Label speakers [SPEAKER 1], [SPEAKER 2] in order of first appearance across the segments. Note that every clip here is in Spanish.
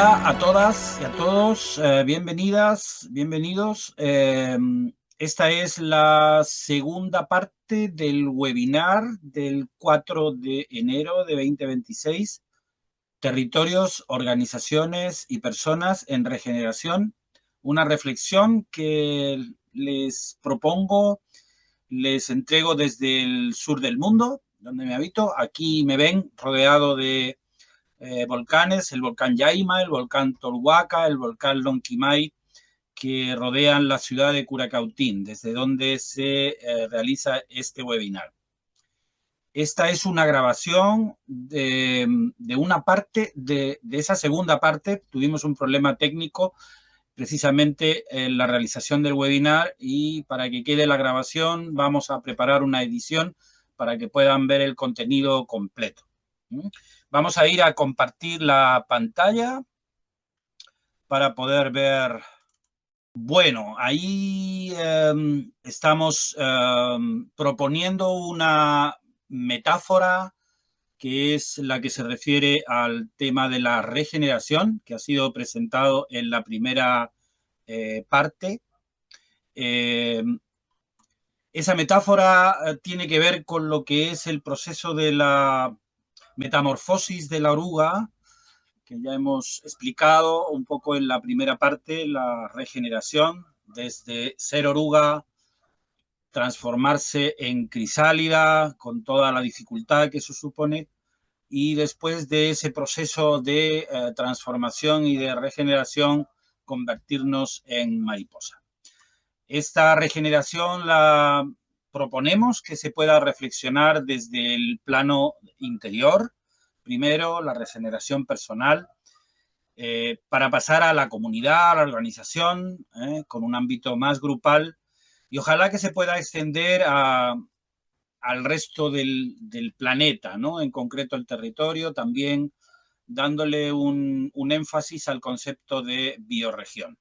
[SPEAKER 1] Hola a todas y a todos, bienvenidas, bienvenidos. Esta es la segunda parte del webinar del 4 de enero de 2026, Territorios, Organizaciones y Personas en Regeneración. Una reflexión que les propongo, les entrego desde el sur del mundo, donde me habito. Aquí me ven rodeado de volcanes, el volcán Yaima, el volcán Tolhuaca, el volcán Lonquimay, que rodean la ciudad de Curacautín, desde donde se realiza este webinar. Esta es una grabación de una parte de esa segunda parte. Tuvimos un problema técnico precisamente en la realización del webinar, y para que quede la grabación vamos a preparar una edición para que puedan ver el contenido completo. Vamos a ir a compartir la pantalla para poder ver. Bueno, ahí estamos proponiendo una metáfora que es la que se refiere al tema de la regeneración, que ha sido presentado en la primera parte. Esa metáfora tiene que ver con lo que es el proceso de la metamorfosis de la oruga, que ya hemos explicado un poco en la primera parte, la regeneración, desde ser oruga, transformarse en crisálida, con toda la dificultad que eso supone, y después de ese proceso de transformación y de regeneración, convertirnos en mariposa. Esta regeneración la proponemos que se pueda reflexionar desde el plano interior, primero la regeneración personal, para pasar a la comunidad, a la organización, con un ámbito más grupal, y ojalá que se pueda extender al resto del planeta, ¿no? En concreto el territorio, también dándole un énfasis al concepto de bioregión.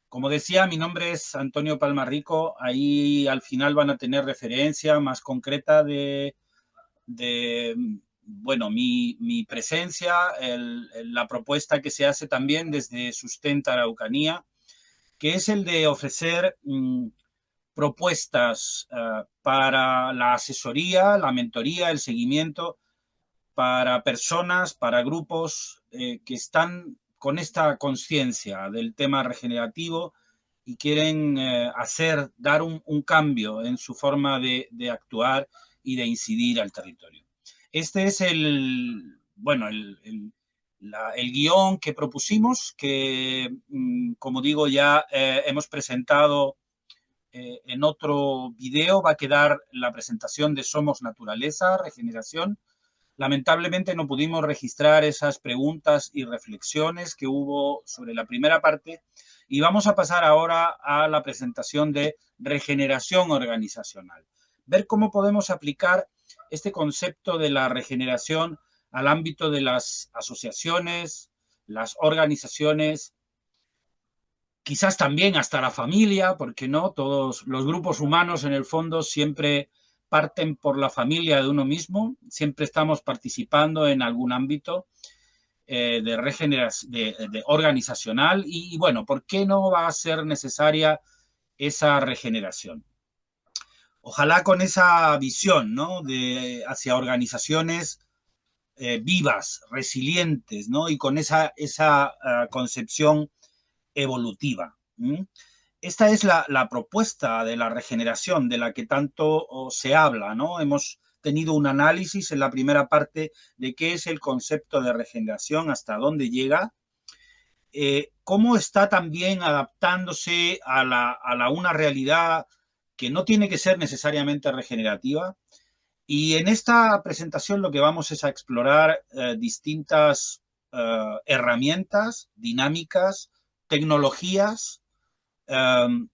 [SPEAKER 1] Como decía, mi nombre es Antonio Palma Rico. Ahí al final van a tener referencia más concreta de bueno, mi presencia, la propuesta que se hace también desde Sustenta Araucanía, que es el de ofrecer propuestas para la asesoría, la mentoría, el seguimiento para personas, para grupos que están con esta conciencia del tema regenerativo y quieren dar un cambio en su forma de actuar y de incidir al territorio. Este es bueno, el guión que propusimos, que, como digo, ya hemos presentado en otro video. Va a quedar la presentación de Somos Naturaleza, Regeneración. Lamentablemente no pudimos registrar esas preguntas y reflexiones que hubo sobre la primera parte, y vamos a pasar ahora a la presentación de regeneración organizacional. Ver cómo podemos aplicar este concepto de la regeneración al ámbito de las asociaciones, las organizaciones, quizás también hasta la familia, porque no, todos los grupos humanos en el fondo siempre parten por la familia de uno mismo, siempre estamos participando en algún ámbito de organizacional, y bueno, ¿por qué no va a ser necesaria esa regeneración? Ojalá con esa visión, ¿no? Hacia organizaciones vivas, resilientes, ¿no? Y con esa concepción evolutiva. Esta es la propuesta de la regeneración de la que tanto se habla, ¿no? Hemos tenido un análisis en la primera parte de qué es el concepto de regeneración, hasta dónde llega, cómo está también adaptándose a una realidad que no tiene que ser necesariamente regenerativa. Y en esta presentación lo que vamos es a explorar distintas herramientas, dinámicas, tecnologías,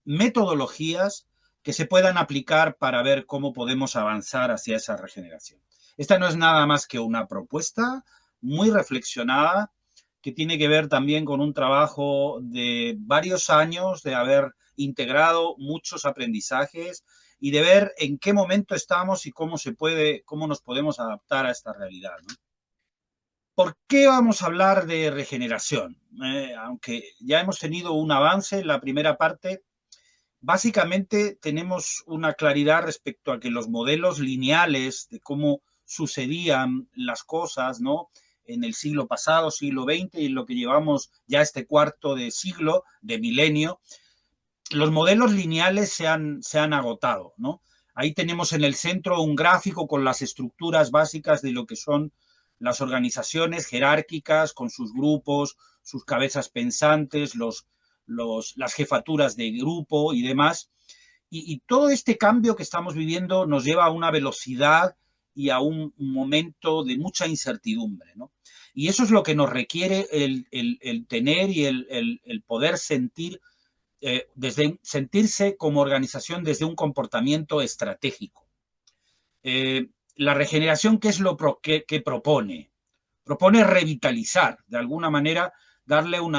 [SPEAKER 1] metodologías que se puedan aplicar para ver cómo podemos avanzar hacia esa regeneración. Esta no es nada más que una propuesta muy reflexionada, que tiene que ver también con un trabajo de varios años, de haber integrado muchos aprendizajes y de ver en qué momento estamos y cómo nos podemos adaptar a esta realidad, ¿no? ¿Por qué vamos a hablar de regeneración? Aunque ya hemos tenido un avance en la primera parte, básicamente tenemos una claridad respecto a que los modelos lineales de cómo sucedían las cosas, ¿no? En el siglo pasado, siglo XX, y en lo que llevamos ya este cuarto de siglo, de milenio, los modelos lineales se han agotado, ¿no? Ahí tenemos en el centro un gráfico con las estructuras básicas de lo que son las organizaciones jerárquicas, con sus grupos, sus cabezas pensantes, las jefaturas de grupo y demás. Y todo este cambio que estamos viviendo nos lleva a una velocidad y a un momento de mucha incertidumbre, ¿no? Y eso es lo que nos requiere el tener y el poder sentir desde sentirse como organización desde un comportamiento estratégico. La regeneración, ¿qué es lo que propone? Propone revitalizar, de alguna manera, darle un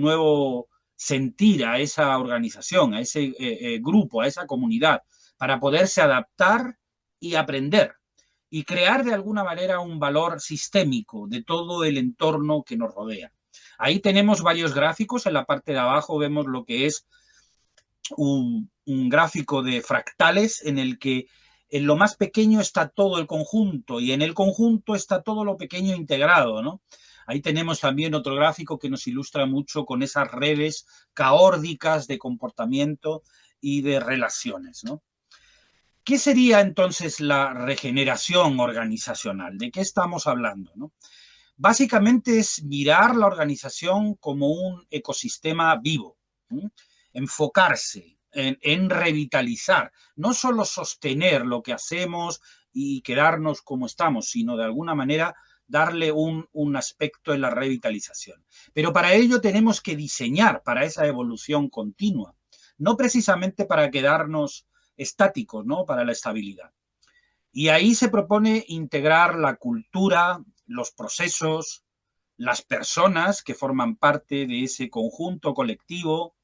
[SPEAKER 1] nuevo sentir a esa organización, a ese grupo, a esa comunidad, para poderse adaptar y aprender y crear de alguna manera un valor sistémico de todo el entorno que nos rodea. Ahí tenemos varios gráficos. En la parte de abajo vemos lo que es un gráfico de fractales en el que en lo más pequeño está todo el conjunto y en el conjunto está todo lo pequeño integrado, ¿no? Ahí tenemos también otro gráfico que nos ilustra mucho con esas redes caórdicas de comportamiento y de relaciones, ¿no? ¿Qué sería entonces la regeneración organizacional? ¿De qué estamos hablando, no? Básicamente es mirar la organización como un ecosistema vivo, ¿sí? Enfocarse en revitalizar, no solo sostener lo que hacemos y quedarnos como estamos, sino de alguna manera darle un aspecto en la revitalización. Pero para ello tenemos que diseñar para esa evolución continua, no precisamente para quedarnos estáticos, ¿no? Para la estabilidad. Y ahí se propone integrar la cultura, los procesos, las personas que forman parte de ese conjunto colectivo,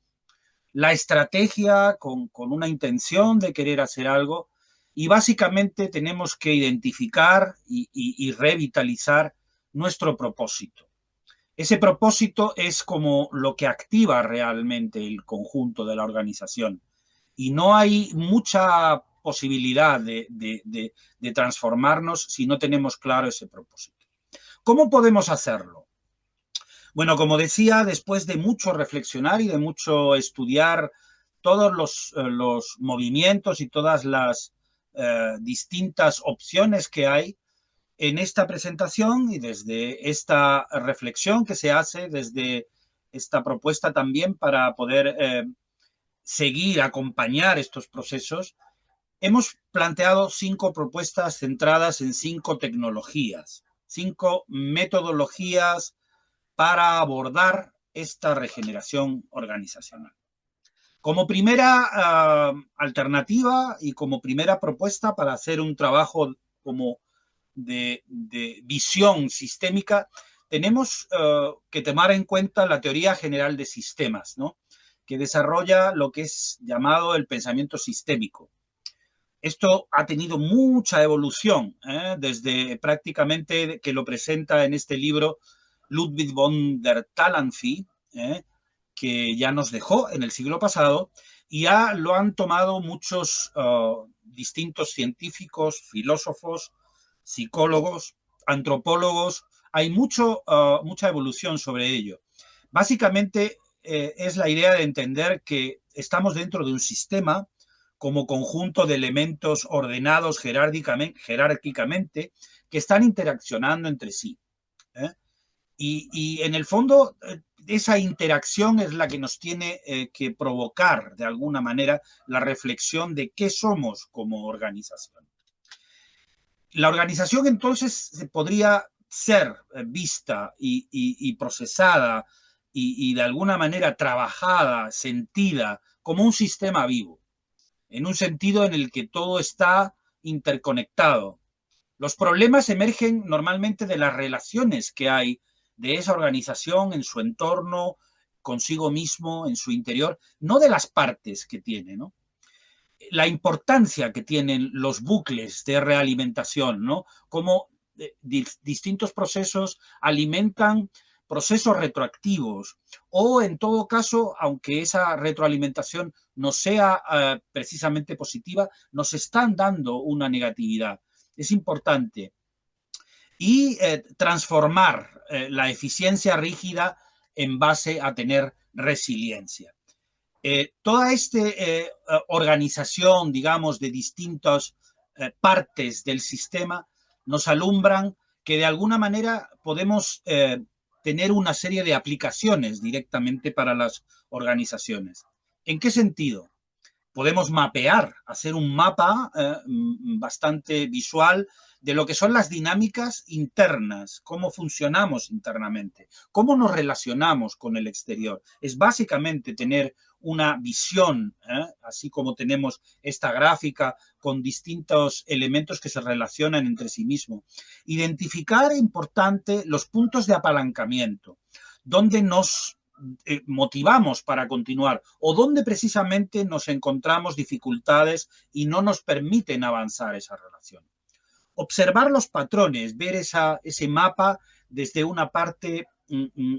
[SPEAKER 1] la estrategia con una intención de querer hacer algo, y básicamente tenemos que identificar y revitalizar nuestro propósito. Ese propósito es como lo que activa realmente el conjunto de la organización. Y no hay mucha posibilidad de transformarnos si no tenemos claro ese propósito. ¿Cómo podemos hacerlo? Bueno, como decía, después de mucho reflexionar y de mucho estudiar todos los movimientos y todas las distintas opciones que hay en esta presentación y desde esta reflexión que se hace, desde esta propuesta también para poder seguir, acompañar estos procesos, hemos planteado 5 propuestas centradas en 5 tecnologías, 5 metodologías para abordar esta regeneración organizacional. Como primera alternativa y como primera propuesta para hacer un trabajo como de visión sistémica, tenemos que tomar en cuenta la teoría general de sistemas, ¿no? Que desarrolla lo que es llamado el pensamiento sistémico. Esto ha tenido mucha evolución, desde prácticamente que lo presenta en este libro Ludwig von der Tannenwald, que ya nos dejó en el siglo pasado, y ya lo han tomado muchos distintos científicos, filósofos, psicólogos, antropólogos. Hay mucha evolución sobre ello. Básicamente es la idea de entender que estamos dentro de un sistema como conjunto de elementos ordenados jerárquicamente que están interaccionando entre sí. Y en el fondo, esa interacción es la que nos tiene que provocar, de alguna manera, la reflexión de qué somos como organización. La organización, entonces, podría ser vista y procesada y de alguna manera trabajada, sentida, como un sistema vivo, en un sentido en el que todo está interconectado. Los problemas emergen normalmente de las relaciones que hay de esa organización en su entorno, consigo mismo, en su interior, no de las partes que tiene, ¿no? La importancia que tienen los bucles de realimentación, ¿no? Cómo distintos procesos alimentan procesos retroactivos o, en todo caso, aunque esa retroalimentación no sea precisamente positiva, nos están dando una negatividad. Es importante. Y transformar la eficiencia rígida en base a tener resiliencia. Toda esta organización, digamos, de distintas partes del sistema nos alumbran que de alguna manera podemos tener una serie de aplicaciones directamente para las organizaciones. ¿En qué sentido? Podemos mapear, hacer un mapa bastante visual de lo que son las dinámicas internas, cómo funcionamos internamente, cómo nos relacionamos con el exterior. Es básicamente tener una visión, así como tenemos esta gráfica con distintos elementos que se relacionan entre sí mismos. Identificar, importante, los puntos de apalancamiento, donde nos motivamos para continuar o donde precisamente nos encontramos dificultades y no nos permiten avanzar esa relación. Observar los patrones, ver ese mapa desde una parte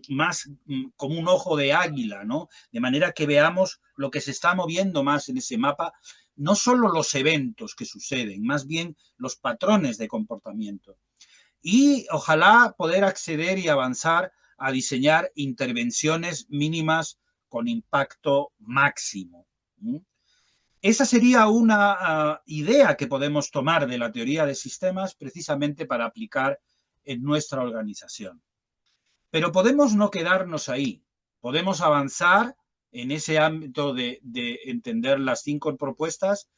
[SPEAKER 1] más como un ojo de águila, ¿no? De manera que veamos lo que se está moviendo más en ese mapa, no solo los eventos que suceden, más bien los patrones de comportamiento. Y ojalá poder acceder y avanzar a diseñar intervenciones mínimas con impacto máximo. Esa sería una idea que podemos tomar de la teoría de sistemas precisamente para aplicar en nuestra organización. Pero podemos no quedarnos ahí. Podemos avanzar en ese ámbito de entender las 5 propuestas,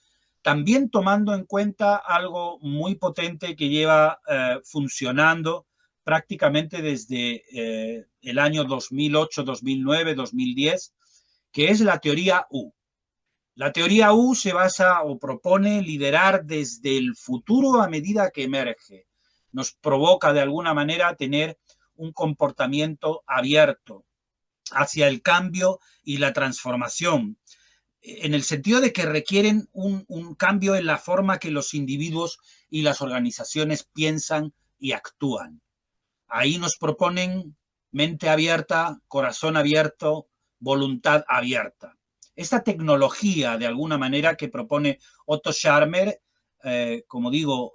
[SPEAKER 1] también tomando en cuenta algo muy potente que lleva funcionando prácticamente desde el año 2008, 2009, 2010, que es la teoría U. La teoría U se basa o propone liderar desde el futuro a medida que emerge. Nos provoca de alguna manera tener un comportamiento abierto hacia el cambio y la transformación, en el sentido de que requieren un cambio en la forma que los individuos y las organizaciones piensan y actúan. Ahí nos proponen mente abierta, corazón abierto, voluntad abierta. Esta tecnología, de alguna manera, que propone Otto Scharmer, como digo,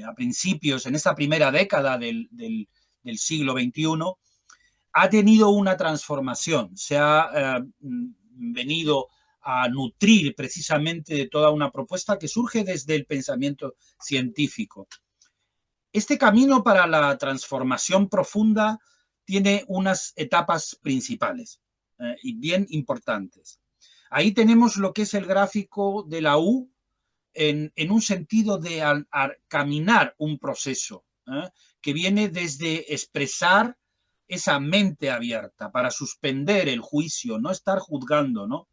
[SPEAKER 1] a principios, en esta primera década del siglo XXI, ha tenido una transformación. Se ha venido a nutrir precisamente de toda una propuesta que surge desde el pensamiento científico. Este camino para la transformación profunda tiene unas etapas principales y bien importantes. Ahí tenemos lo que es el gráfico de la U en un sentido de caminar un proceso que viene desde expresar esa mente abierta para suspender el juicio, no estar juzgando, ¿no?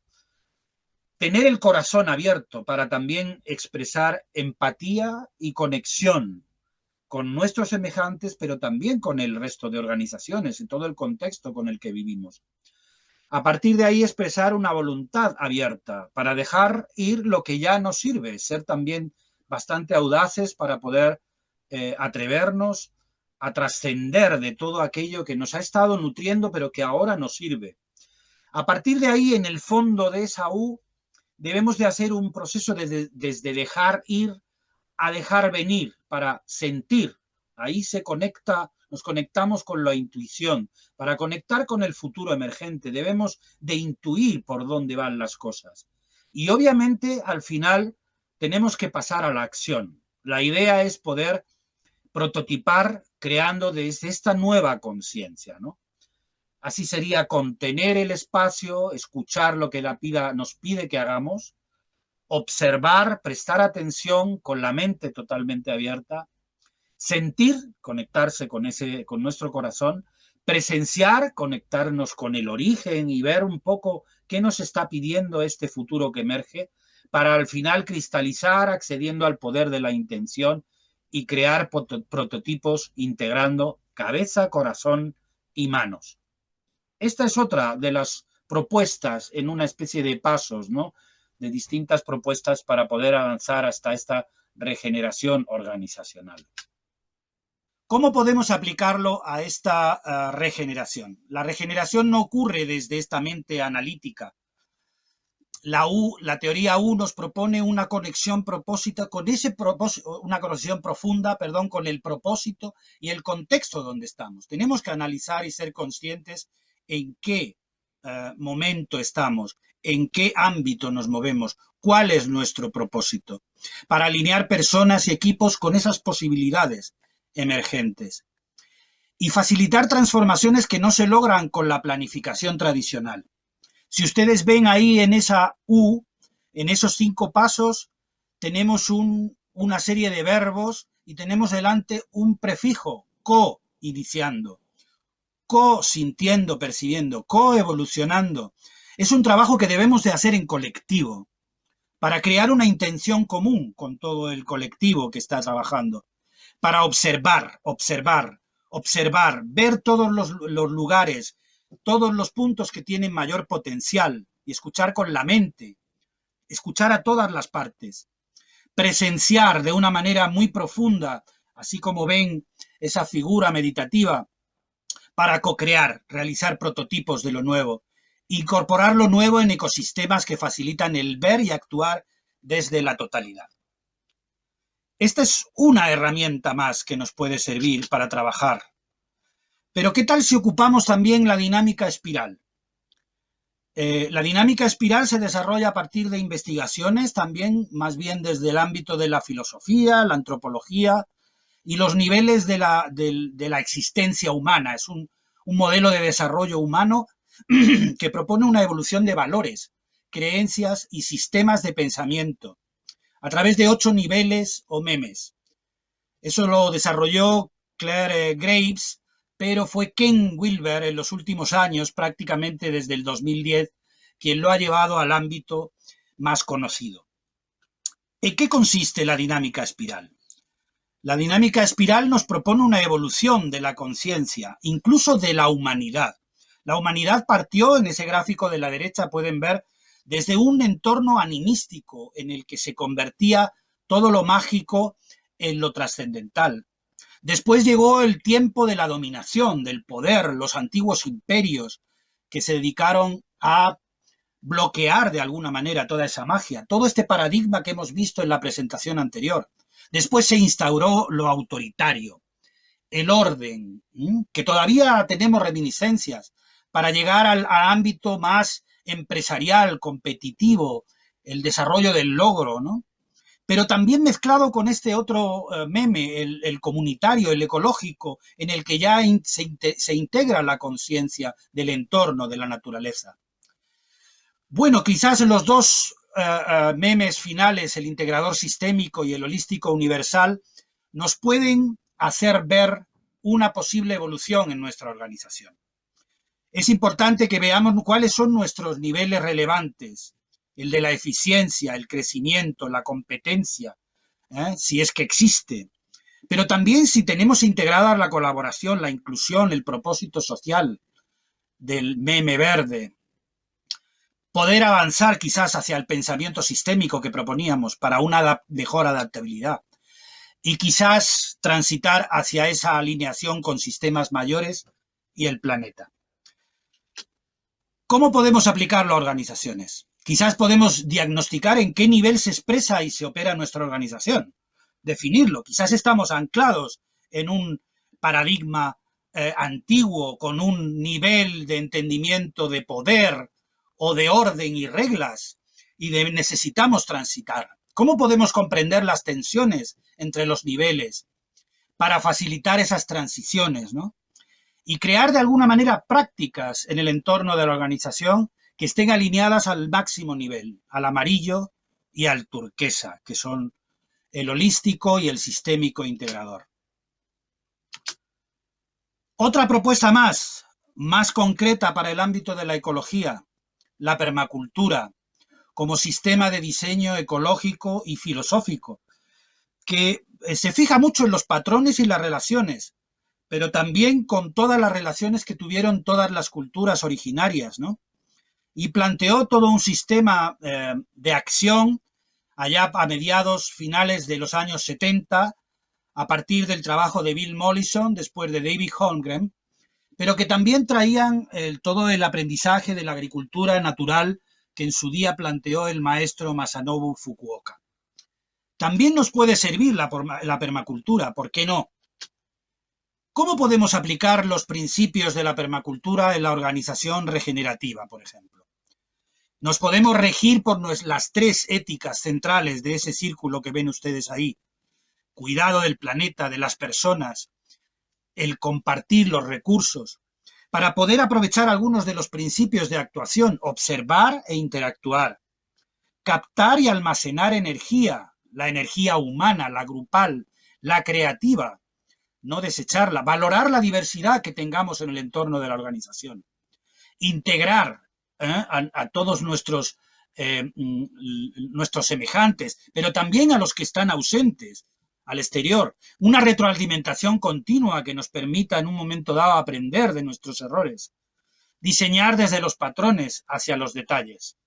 [SPEAKER 1] Tener el corazón abierto para también expresar empatía y conexión con nuestros semejantes, pero también con el resto de organizaciones y todo el contexto con el que vivimos. A partir de ahí expresar una voluntad abierta para dejar ir lo que ya no sirve, ser también bastante audaces para poder atrevernos a trascender de todo aquello que nos ha estado nutriendo, pero que ahora nos sirve. A partir de ahí, en el fondo de esa U, debemos de hacer un proceso desde dejar ir a dejar venir para sentir. Ahí nos conectamos con la intuición. Para conectar con el futuro emergente debemos de intuir por dónde van las cosas. Y obviamente al final tenemos que pasar a la acción. La idea es poder prototipar creando desde esta nueva conciencia, ¿no? Así sería contener el espacio, escuchar lo que la vida nos pide que hagamos, observar, prestar atención con la mente totalmente abierta, sentir, conectarse con nuestro corazón, presenciar, conectarnos con el origen y ver un poco qué nos está pidiendo este futuro que emerge, para al final cristalizar accediendo al poder de la intención y crear prototipos integrando cabeza, corazón y manos. Esta es otra de las propuestas en una especie de pasos, ¿no? De distintas propuestas para poder avanzar hasta esta regeneración organizacional. ¿Cómo podemos aplicarlo a esta regeneración? La regeneración no ocurre desde esta mente analítica. La teoría U nos propone una conexión una conexión profunda, perdón, con el propósito y el contexto donde estamos. Tenemos que analizar y ser conscientes en qué momento estamos, en qué ámbito nos movemos, cuál es nuestro propósito, para alinear personas y equipos con esas posibilidades emergentes y facilitar transformaciones que no se logran con la planificación tradicional. Si ustedes ven ahí en esa U, en esos 5 pasos, tenemos una serie de verbos y tenemos delante un prefijo, co, iniciando, co, sintiendo, percibiendo, co, evolucionando. Es un trabajo que debemos de hacer en colectivo para crear una intención común con todo el colectivo que está trabajando, para observar, ver todos los lugares, todos los puntos que tienen mayor potencial y escuchar con la mente, escuchar a todas las partes, presenciar de una manera muy profunda, así como ven esa figura meditativa, para co-crear, realizar prototipos de lo nuevo, incorporar lo nuevo en ecosistemas que facilitan el ver y actuar desde la totalidad. Esta es una herramienta más que nos puede servir para trabajar. Pero ¿qué tal si ocupamos también la dinámica espiral? La dinámica espiral se desarrolla a partir de investigaciones también, más bien desde el ámbito de la filosofía, la antropología y los niveles de la existencia humana. Es un modelo de desarrollo humano que propone una evolución de valores, creencias y sistemas de pensamiento a través de 8 niveles o memes. Eso lo desarrolló Claire Graves, pero fue Ken Wilber en los últimos años, prácticamente desde el 2010, quien lo ha llevado al ámbito más conocido. ¿En qué consiste la dinámica espiral? La dinámica espiral nos propone una evolución de la conciencia, incluso de la humanidad. La humanidad partió, en ese gráfico de la derecha pueden ver, desde un entorno animístico en el que se convertía todo lo mágico en lo trascendental. Después llegó el tiempo de la dominación, del poder, los antiguos imperios que se dedicaron a bloquear de alguna manera toda esa magia, todo este paradigma que hemos visto en la presentación anterior. Después se instauró lo autoritario, el orden, que todavía tenemos reminiscencias, para llegar al ámbito más empresarial, competitivo, el desarrollo del logro, ¿no? Pero también mezclado con este otro meme, el comunitario, el ecológico, en el que ya se integra la conciencia del entorno, de la naturaleza. Bueno, quizás los dos memes finales, el integrador sistémico y el holístico universal, nos pueden hacer ver una posible evolución en nuestra organización. Es importante que veamos cuáles son nuestros niveles relevantes, el de la eficiencia, el crecimiento, la competencia, si es que existe, pero también si tenemos integrada la colaboración, la inclusión, el propósito social del meme verde, poder avanzar quizás hacia el pensamiento sistémico que proponíamos para una mejor adaptabilidad y quizás transitar hacia esa alineación con sistemas mayores y el planeta. ¿Cómo podemos aplicarlo a organizaciones? Quizás podemos diagnosticar en qué nivel se expresa y se opera nuestra organización, definirlo. Quizás estamos anclados en un paradigma antiguo, con un nivel de entendimiento de poder o de orden y reglas, y necesitamos transitar. ¿Cómo podemos comprender las tensiones entre los niveles para facilitar esas transiciones, ¿no? Y crear de alguna manera prácticas en el entorno de la organización que estén alineadas al máximo nivel, al amarillo y al turquesa, que son el holístico y el sistémico integrador. Otra propuesta más concreta para el ámbito de la ecología, la permacultura, como sistema de diseño ecológico y filosófico, que se fija mucho en los patrones y las relaciones, pero también con todas las relaciones que tuvieron todas las culturas originarias, ¿no? Y planteó todo un sistema de acción allá a mediados, finales de los años 70, a partir del trabajo de Bill Mollison, después de David Holmgren, pero que también traían todo el aprendizaje de la agricultura natural que en su día planteó el maestro Masanobu Fukuoka. También nos puede servir la permacultura, ¿por qué no? ¿Cómo podemos aplicar los principios de la permacultura en la organización regenerativa, por ejemplo? Nos podemos regir por las 3 éticas centrales de ese círculo que ven ustedes ahí. Cuidado del planeta, de las personas, el compartir los recursos, para poder aprovechar algunos de los principios de actuación, observar e interactuar, captar y almacenar energía, la energía humana, la grupal, la creativa, no desecharla, valorar la diversidad que tengamos en el entorno de la organización, integrar a todos nuestros semejantes, pero también a los que están ausentes, al exterior, una retroalimentación continua que nos permita en un momento dado aprender de nuestros errores, diseñar desde los patrones hacia los detalles.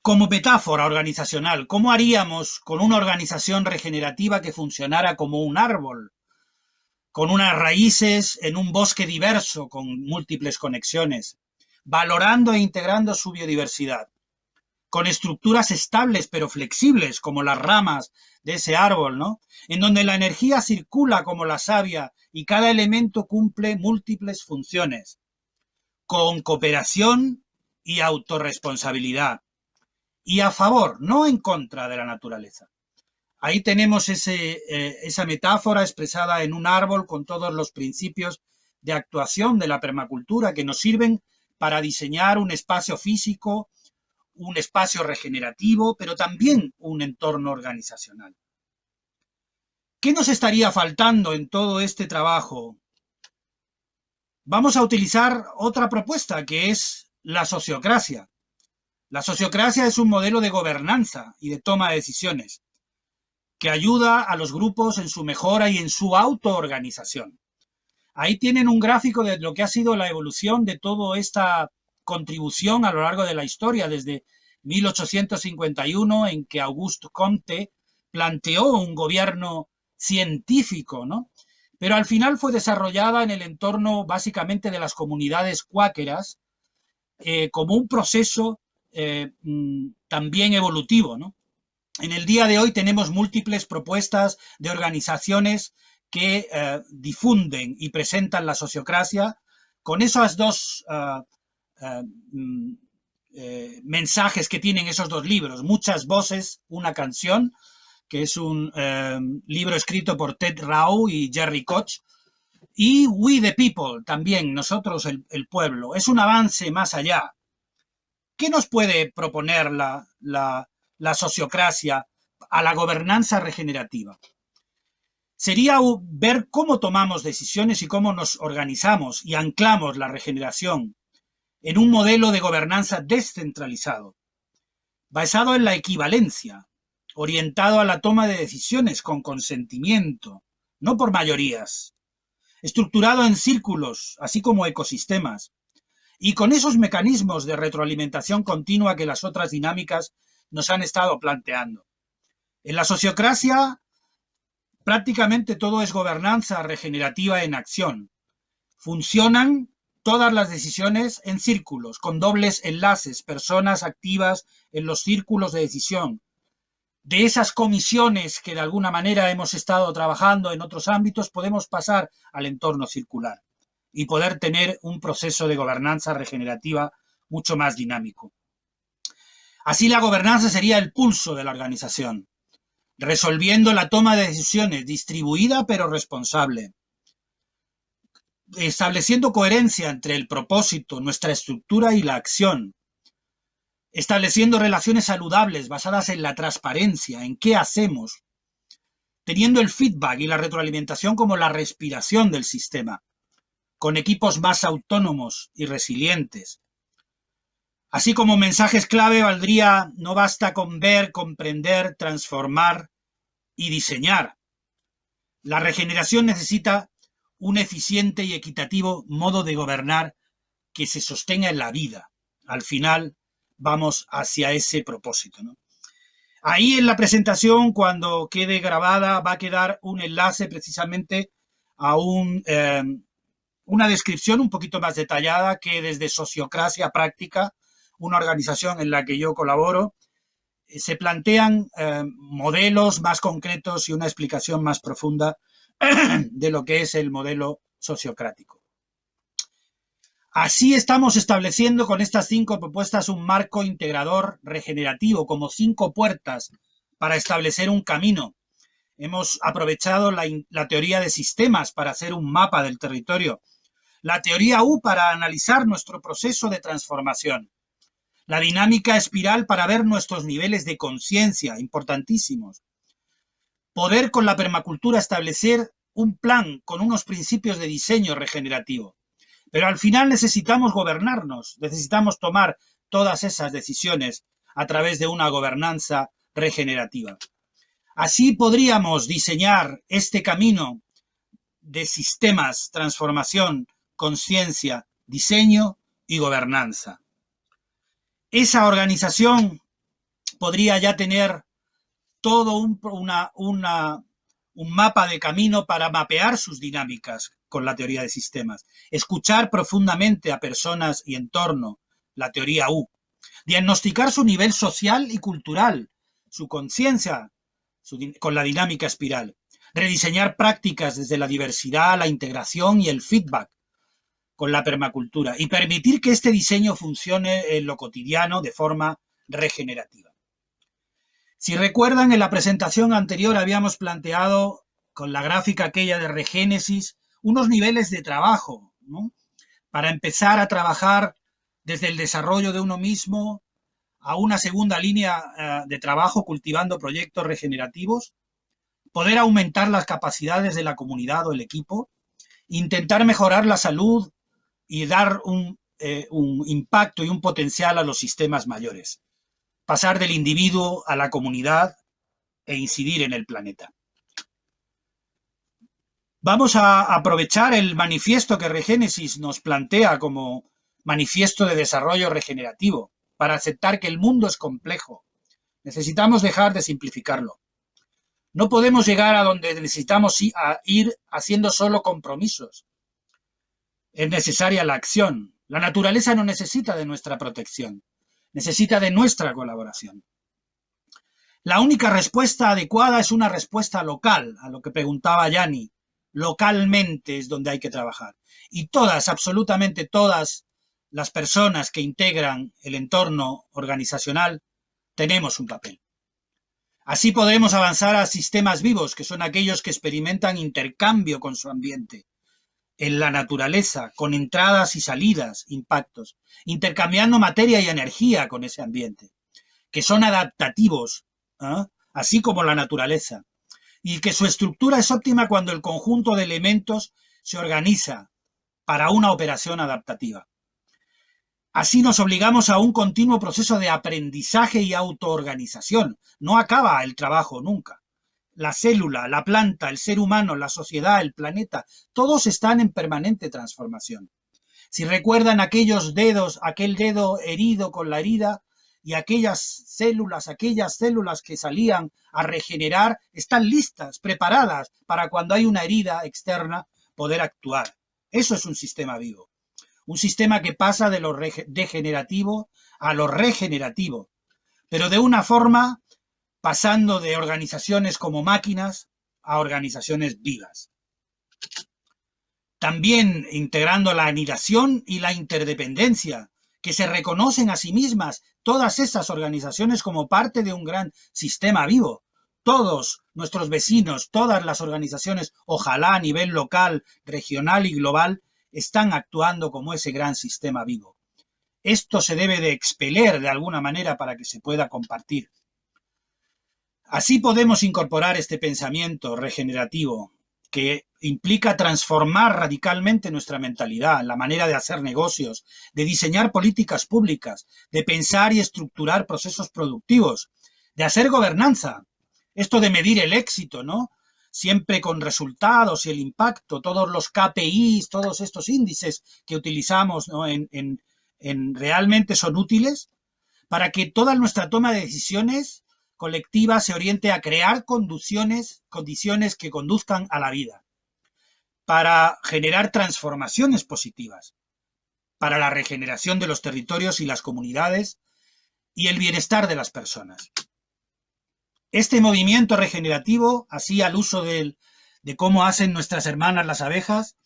[SPEAKER 1] Como metáfora organizacional, ¿cómo haríamos con una organización regenerativa que funcionara como un árbol, con unas raíces en un bosque diverso, con múltiples conexiones, valorando e integrando su biodiversidad, con estructuras estables pero flexibles, como las ramas de ese árbol, ¿no? En donde la energía circula como la savia y cada elemento cumple múltiples funciones, con cooperación y autorresponsabilidad, y a favor, no en contra de la naturaleza. Ahí tenemos esa metáfora expresada en un árbol con todos los principios de actuación de la permacultura que nos sirven para diseñar un espacio físico, un espacio regenerativo, pero también un entorno organizacional. ¿Qué nos estaría faltando en todo este trabajo? Vamos a utilizar otra propuesta que es la sociocracia. La sociocracia es un modelo de gobernanza y de toma de decisiones que ayuda a los grupos en su mejora y en su autoorganización. Ahí tienen un gráfico de lo que ha sido la evolución de toda esta contribución a lo largo de la historia, desde 1851, en que Auguste Comte planteó un gobierno científico, ¿no? Pero al final fue desarrollada en el entorno básicamente de las comunidades cuáqueras como un proceso también evolutivo, ¿no? En el día de hoy tenemos múltiples propuestas de organizaciones que difunden y presentan la sociocracia con esos dos mensajes que tienen esos 2 libros, Muchas voces, una canción, que es un libro escrito por Ted Rau y Jerry Koch, y We the People, también, nosotros el pueblo. Es un avance más allá. ¿Qué nos puede proponer la sociocracia a la gobernanza regenerativa? Sería ver cómo tomamos decisiones y cómo nos organizamos y anclamos la regeneración en un modelo de gobernanza descentralizado, basado en la equivalencia, orientado a la toma de decisiones con consentimiento, no por mayorías, estructurado en círculos, así como ecosistemas, y con esos mecanismos de retroalimentación continua que las otras dinámicas nos han estado planteando. En la sociocracia prácticamente todo es gobernanza regenerativa en acción. Funcionan todas las decisiones en círculos, con dobles enlaces, personas activas en los círculos de decisión. De esas comisiones que de alguna manera hemos estado trabajando en otros ámbitos, podemos pasar al entorno circular y poder tener un proceso de gobernanza regenerativa mucho más dinámico. Así la gobernanza sería el pulso de la organización, resolviendo la toma de decisiones distribuida pero responsable, estableciendo coherencia entre el propósito, nuestra estructura y la acción, estableciendo relaciones saludables basadas en la transparencia, en qué hacemos, teniendo el feedback y la retroalimentación como la respiración del sistema, con equipos más autónomos y resilientes. Así como mensajes clave valdría: no basta con ver, comprender, transformar y diseñar. La regeneración necesita un eficiente y equitativo modo de gobernar que se sostenga en la vida. Al final vamos hacia ese propósito, ¿no? Ahí en la presentación, cuando quede grabada, va a quedar un enlace precisamente a una descripción un poquito más detallada que desde Sociocracia Práctica, una organización en la que yo colaboro, se plantean modelos más concretos y una explicación más profunda de lo que es el modelo sociocrático. Así estamos estableciendo con estas 5 propuestas un marco integrador regenerativo, como 5 puertas para establecer un camino. Hemos aprovechado la teoría de sistemas para hacer un mapa del territorio, la teoría U para analizar nuestro proceso de transformación, la dinámica espiral para ver nuestros niveles de conciencia, importantísimos. Poder con la permacultura establecer un plan con unos principios de diseño regenerativo. Pero al final necesitamos gobernarnos, necesitamos tomar todas esas decisiones a través de una gobernanza regenerativa. Así podríamos diseñar este camino de sistemas, transformación, conciencia, diseño y gobernanza. Esa organización podría ya tener todo un mapa de camino para mapear sus dinámicas con la teoría de sistemas, escuchar profundamente a personas y entorno, la teoría U, diagnosticar su nivel social y cultural, su conciencia con la dinámica espiral, rediseñar prácticas desde la diversidad, la integración y el feedback con la permacultura y permitir que este diseño funcione en lo cotidiano de forma regenerativa. Si recuerdan, en la presentación anterior habíamos planteado con la gráfica aquella de Regénesis unos niveles de trabajo, ¿no? Para empezar a trabajar desde el desarrollo de uno mismo a una segunda línea de trabajo cultivando proyectos regenerativos, poder aumentar las capacidades de la comunidad o el equipo, intentar mejorar la salud y dar un impacto y un potencial a los sistemas mayores, pasar del individuo a la comunidad e incidir en el planeta. Vamos a aprovechar el manifiesto que Regénesis nos plantea como manifiesto de desarrollo regenerativo para aceptar que el mundo es complejo. Necesitamos dejar de simplificarlo. No podemos llegar a donde necesitamos ir haciendo solo compromisos. Es necesaria la acción. La naturaleza no necesita de nuestra protección, necesita de nuestra colaboración. La única respuesta adecuada es una respuesta local, a lo que preguntaba Yanni. Localmente es donde hay que trabajar. Y todas, absolutamente todas las personas que integran el entorno organizacional tenemos un papel. Así podremos avanzar a sistemas vivos, que son aquellos que experimentan intercambio con su ambiente, en la naturaleza, con entradas y salidas, impactos, intercambiando materia y energía con ese ambiente, que son adaptativos, así como la naturaleza, y que su estructura es óptima cuando el conjunto de elementos se organiza para una operación adaptativa. Así nos obligamos a un continuo proceso de aprendizaje y autoorganización. No acaba el trabajo nunca. La célula, la planta, el ser humano, la sociedad, el planeta, todos están en permanente transformación. Si recuerdan aquellos dedos, aquel dedo herido con la herida y aquellas células que salían a regenerar, están listas, preparadas para cuando hay una herida externa poder actuar. Eso es un sistema vivo. Un sistema que pasa de lo degenerativo a lo regenerativo, pero de una forma pasando de organizaciones como máquinas a organizaciones vivas. También integrando la anidación y la interdependencia, que se reconocen a sí mismas todas esas organizaciones como parte de un gran sistema vivo. Todos nuestros vecinos, todas las organizaciones, ojalá a nivel local, regional y global, están actuando como ese gran sistema vivo. Esto se debe de expeler de alguna manera para que se pueda compartir. Así podemos incorporar este pensamiento regenerativo que implica transformar radicalmente nuestra mentalidad, la manera de hacer negocios, de diseñar políticas públicas, de pensar y estructurar procesos productivos, de hacer gobernanza. Esto de medir el éxito, ¿no? Siempre con resultados y el impacto, todos los KPIs, todos estos índices que utilizamos, ¿no? Realmente son útiles para que toda nuestra toma de decisiones colectiva se oriente a crear condiciones que conduzcan a la vida, para generar transformaciones positivas, para la regeneración de los territorios y las comunidades y el bienestar de las personas. Este movimiento regenerativo, así al uso de cómo hacen nuestras hermanas las abejas,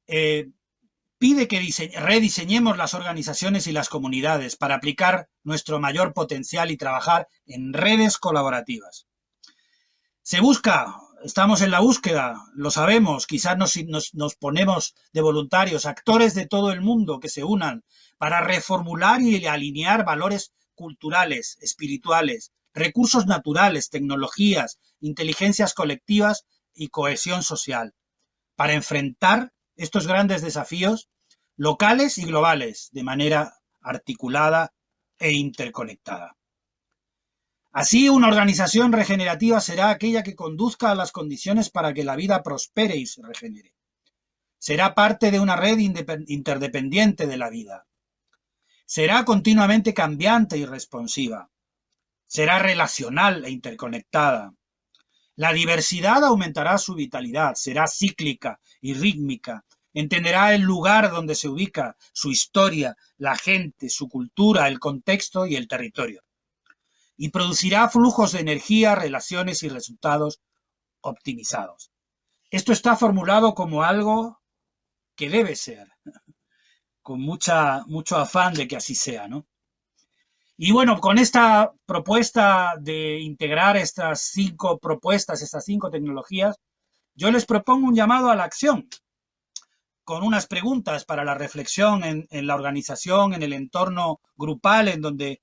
[SPEAKER 1] pide que rediseñemos las organizaciones y las comunidades para aplicar nuestro mayor potencial y trabajar en redes colaborativas. Se busca, estamos en la búsqueda, lo sabemos, quizás nos ponemos de voluntarios, actores de todo el mundo que se unan para reformular y alinear valores culturales, espirituales, recursos naturales, tecnologías, inteligencias colectivas y cohesión social, para enfrentar estos grandes desafíos locales y globales de manera articulada e interconectada. Así, una organización regenerativa será aquella que conduzca a las condiciones para que la vida prospere y se regenere. Será parte de una red interdependiente de la vida. Será continuamente cambiante y responsiva. Será relacional e interconectada. La diversidad aumentará su vitalidad, será cíclica y rítmica, entenderá el lugar donde se ubica, su historia, la gente, su cultura, el contexto y el territorio. Y producirá flujos de energía, relaciones y resultados optimizados. Esto está formulado como algo que debe ser, con mucho afán de que así sea, ¿no? Y bueno, con esta propuesta de integrar estas 5 propuestas, estas 5 tecnologías, yo les propongo un llamado a la acción, con unas preguntas para la reflexión en la organización, en el entorno grupal en donde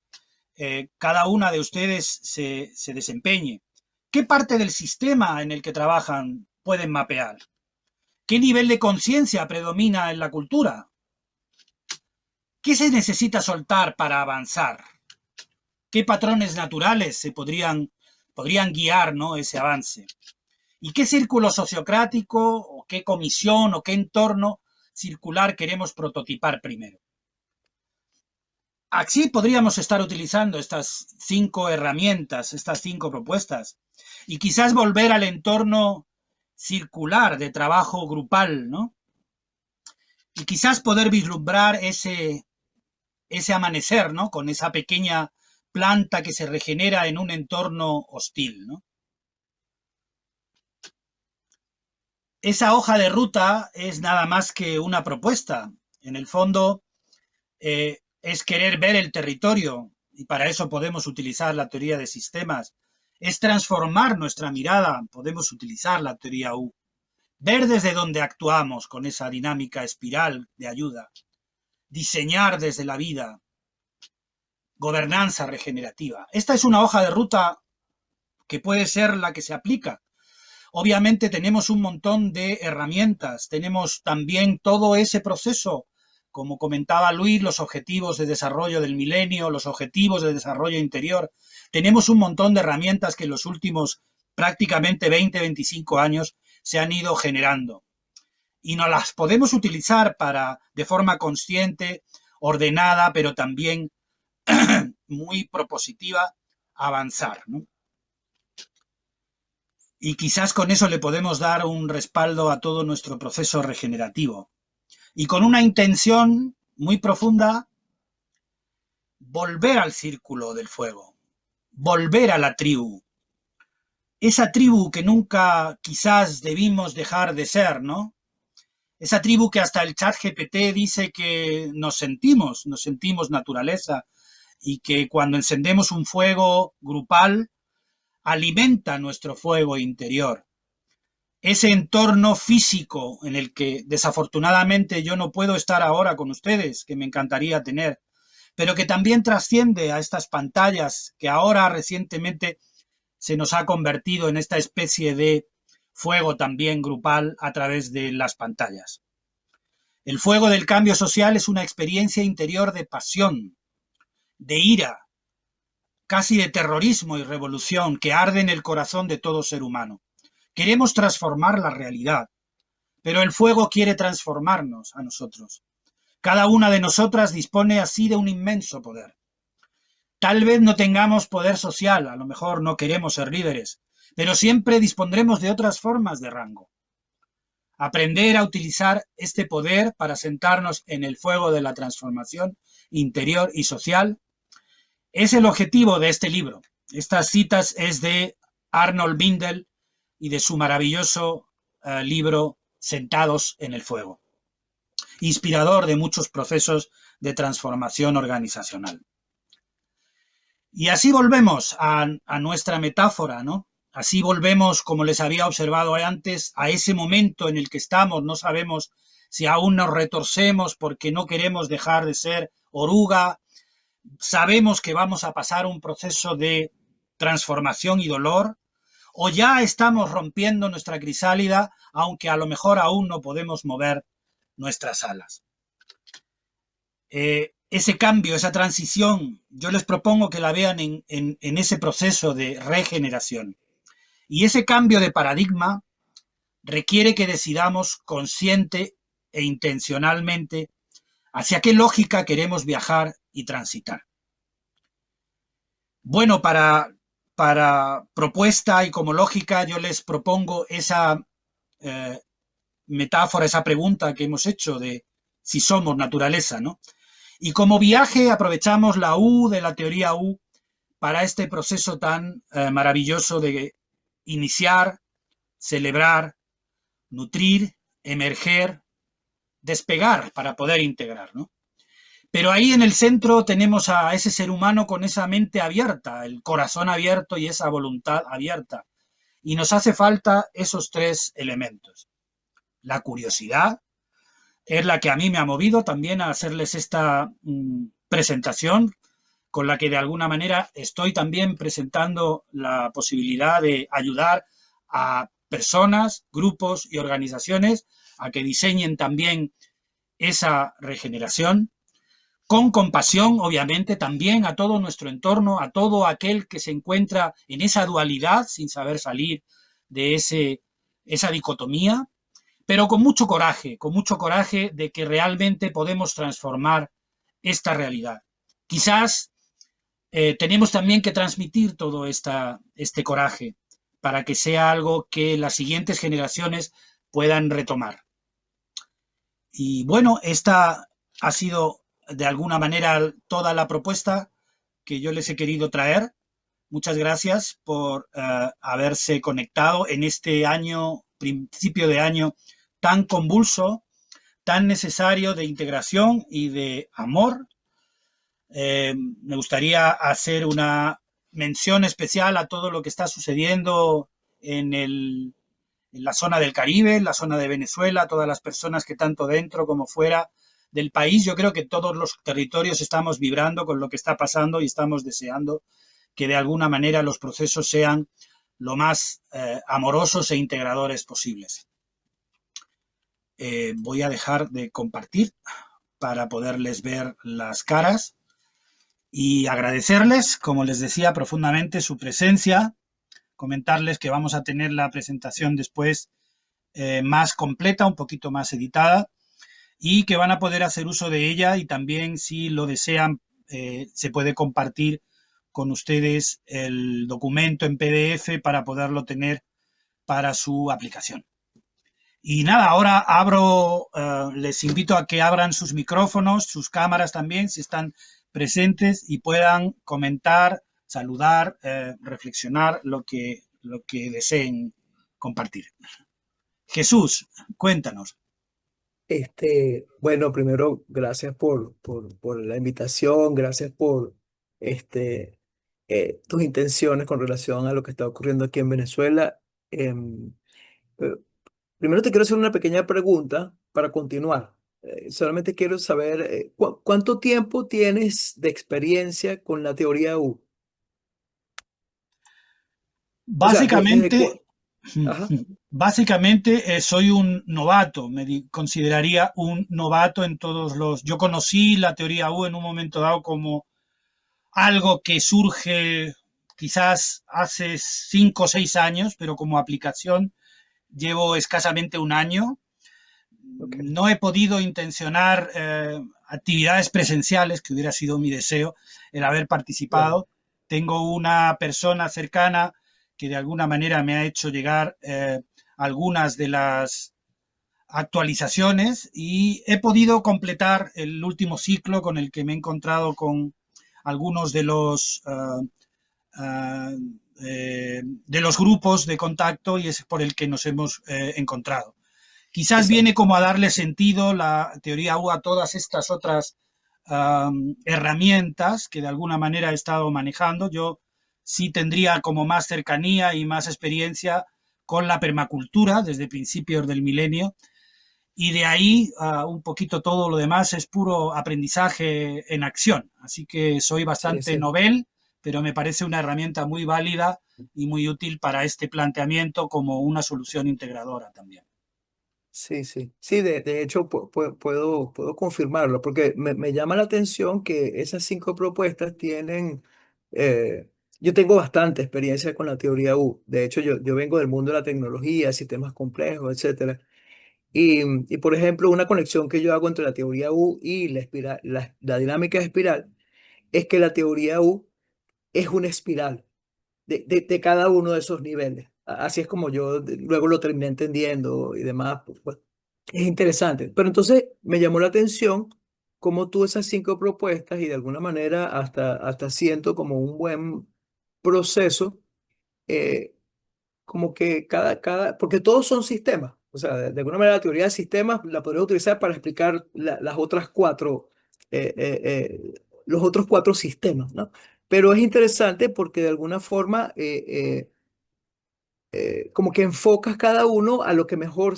[SPEAKER 1] cada una de ustedes se desempeñe. ¿Qué parte del sistema en el que trabajan pueden mapear? ¿Qué nivel de conciencia predomina en la cultura? ¿Qué se necesita soltar para avanzar? ¿Qué patrones naturales se podrían guiar, ¿no?, ese avance? ¿Y qué círculo sociocrático, o qué comisión, o qué entorno circular queremos prototipar primero? Así podríamos estar utilizando estas 5 herramientas, estas 5 propuestas, y quizás volver al entorno circular de trabajo grupal, ¿no? Y quizás poder vislumbrar ese amanecer, ¿no?, con esa pequeña planta que se regenera en un entorno hostil, ¿no? Esa hoja de ruta es nada más que una propuesta. En el fondo, es querer ver el territorio, y para eso podemos utilizar la teoría de sistemas. Es transformar nuestra mirada, podemos utilizar la teoría U. Ver desde donde actuamos con esa dinámica espiral de ayuda. Diseñar desde la vida. Gobernanza regenerativa. Esta es una hoja de ruta que puede ser la que se aplica. Obviamente tenemos un montón de herramientas, tenemos también todo ese proceso, como comentaba Luis, los objetivos de desarrollo del milenio, los objetivos de desarrollo interior. Tenemos un montón de herramientas que en los últimos prácticamente 20, 25 años se han ido generando. Y nos las podemos utilizar para, de forma consciente, ordenada, pero también muy propositiva, avanzar, ¿no? Y quizás con eso le podemos dar un respaldo a todo nuestro proceso regenerativo. Y con una intención muy profunda, volver al círculo del fuego, volver a la tribu. Esa tribu que nunca quizás debimos dejar de ser, ¿no? Esa tribu que hasta el ChatGPT dice que nos sentimos naturaleza, y que cuando encendemos un fuego grupal, alimenta nuestro fuego interior. Ese entorno físico en el que desafortunadamente yo no puedo estar ahora con ustedes, que me encantaría tener, pero que también trasciende a estas pantallas que ahora recientemente se nos ha convertido en esta especie de fuego también grupal a través de las pantallas. El fuego del cambio social es una experiencia interior de pasión, de ira, casi de terrorismo y revolución que arde en el corazón de todo ser humano. Queremos transformar la realidad, pero el fuego quiere transformarnos a nosotros. Cada una de nosotras dispone así de un inmenso poder. Tal vez no tengamos poder social, a lo mejor no queremos ser líderes, pero siempre dispondremos de otras formas de rango. Aprender a utilizar este poder para sentarnos en el fuego de la transformación interior y social es el objetivo de este libro. Estas citas es de Arnold Bindel y de su maravilloso libro Sentados en el fuego, inspirador de muchos procesos de transformación organizacional. Y así volvemos a nuestra metáfora, ¿no? Así volvemos, como les había observado antes, a ese momento en el que estamos. No sabemos si aún nos retorcemos porque no queremos dejar de ser oruga. Sabemos que vamos a pasar un proceso de transformación y dolor, o ya estamos rompiendo nuestra crisálida, aunque a lo mejor aún no podemos mover nuestras alas. Ese cambio, esa transición, yo les propongo que la vean en ese proceso de regeneración. Y ese cambio de paradigma requiere que decidamos consciente e intencionalmente hacia qué lógica queremos viajar y transitar. Bueno, para propuesta y como lógica, yo les propongo esa metáfora, esa pregunta que hemos hecho de si somos naturaleza, ¿no? Y como viaje aprovechamos la U de la teoría U para este proceso tan maravilloso de iniciar, celebrar, nutrir, emerger, despegar para poder integrar, ¿no? Pero ahí en el centro tenemos a ese ser humano con esa mente abierta, el corazón abierto y esa voluntad abierta. Y nos hace falta esos tres elementos. La curiosidad es la que a mí me ha movido también a hacerles esta presentación, con la que de alguna manera estoy también presentando la posibilidad de ayudar a personas, grupos y organizaciones a que diseñen también esa regeneración, con compasión, obviamente, también a todo nuestro entorno, a todo aquel que se encuentra en esa dualidad sin saber salir de esa dicotomía, pero con mucho coraje de que realmente podemos transformar esta realidad. Quizás tenemos también que transmitir todo este coraje para que sea algo que las siguientes generaciones puedan retomar. Y bueno, esta ha sido de alguna manera toda la propuesta que yo les he querido traer. Muchas gracias por haberse conectado en este año, principio de año tan convulso, tan necesario de integración y de amor. Me gustaría hacer una mención especial a todo lo que está sucediendo en la zona del Caribe, en la zona de Venezuela, todas las personas que tanto dentro como fuera del país, yo creo que todos los territorios estamos vibrando con lo que está pasando y estamos deseando que de alguna manera los procesos sean lo más amorosos e integradores posibles. Voy a dejar de compartir para poderles ver las caras y agradecerles, como les decía, profundamente su presencia, comentarles que vamos a tener la presentación después más completa, un poquito más editada, y que van a poder hacer uso de ella y también, si lo desean, se puede compartir con ustedes el documento en PDF para poderlo tener para su aplicación. Y nada, ahora les invito a que abran sus micrófonos, sus cámaras también, si están presentes, y puedan comentar, saludar, reflexionar lo que deseen compartir. Jesús, cuéntanos.
[SPEAKER 2] Bueno, primero, gracias por la invitación, gracias por tus intenciones con relación a lo que está ocurriendo aquí en Venezuela. Eh, Primero te quiero hacer una pequeña pregunta para continuar. Solamente quiero saber cuánto tiempo tienes de experiencia con la teoría U. O sea,
[SPEAKER 1] Básicamente,
[SPEAKER 2] ajá.
[SPEAKER 1] básicamente soy un novato, consideraría un novato en todos los... Yo conocí la teoría U en un momento dado como algo que surge quizás hace 5 o 6 años, pero como aplicación llevo escasamente un año.
[SPEAKER 2] Ok,
[SPEAKER 1] no he podido intencionar actividades presenciales, que hubiera sido mi deseo el haber
[SPEAKER 2] claro.
[SPEAKER 1] participado. Tengo una persona cercana que de alguna manera me ha hecho llegar algunas de las actualizaciones y he podido completar el último ciclo con el que me he encontrado con algunos de los grupos de contacto y es por el que nos hemos encontrado. Quizás
[SPEAKER 2] Exacto.
[SPEAKER 1] viene como a darle sentido la teoría U a todas estas otras herramientas que de alguna manera he estado manejando. Yo sí tendría como más cercanía y más experiencia con la permacultura desde principios del milenio y de ahí un poquito todo lo demás es puro aprendizaje en acción. Así que soy
[SPEAKER 2] Sí,
[SPEAKER 1] bastante
[SPEAKER 2] sí.
[SPEAKER 1] novel, pero me parece una herramienta muy válida y muy útil para este planteamiento como una solución integradora también.
[SPEAKER 2] Sí, sí. Sí, de hecho puedo confirmarlo, porque me llama la atención que esas 5 propuestas tienen, eh, yo tengo bastante experiencia con la teoría U. De hecho, yo vengo del mundo de la tecnología, sistemas complejos, etcétera. Y, por ejemplo, una conexión que yo hago entre la teoría U y la espiral, la dinámica de espiral, es que la teoría U es una espiral de cada uno de esos niveles. Así es como yo luego lo terminé entendiendo y demás. Pues, es interesante. Pero entonces me llamó la atención cómo tú esas 5 propuestas y de alguna manera hasta siento como un buen proceso, eh, como que porque todos son sistemas. O sea, de alguna manera la teoría de sistemas la podría utilizar para explicar las otras cuatro, los otros 4 sistemas, ¿no? Pero es interesante porque de alguna forma como que enfocas cada uno a lo que mejor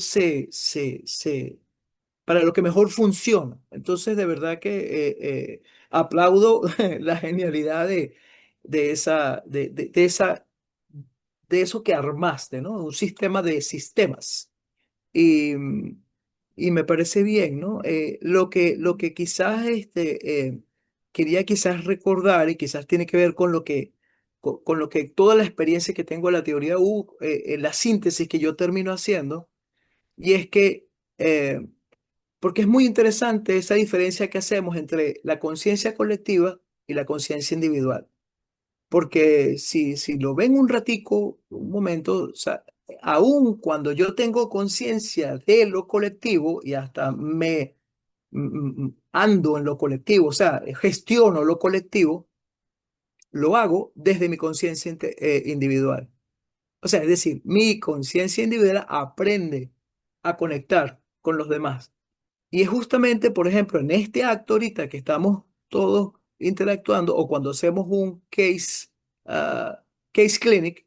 [SPEAKER 2] para lo que mejor funciona. Entonces, de verdad que aplaudo la genialidad de esa, de esa, de eso que armaste, ¿no? Un sistema de sistemas. Y, y me parece bien, ¿no? Lo que quizás quería quizás recordar y quizás tiene que ver con con lo que toda la experiencia que tengo en la teoría U, en la síntesis que yo termino haciendo, y es que, porque es muy interesante esa diferencia que hacemos entre la conciencia colectiva y la conciencia individual. Porque si lo ven un ratico, un momento, o sea, aun cuando yo tengo conciencia de lo colectivo y hasta ando en lo colectivo, o sea, gestiono lo colectivo, lo hago desde mi conciencia individual. O sea, es decir, mi conciencia individual aprende a conectar con los demás. Y es justamente, por ejemplo, en este acto ahorita que estamos todos interactuando o cuando hacemos un case clinic,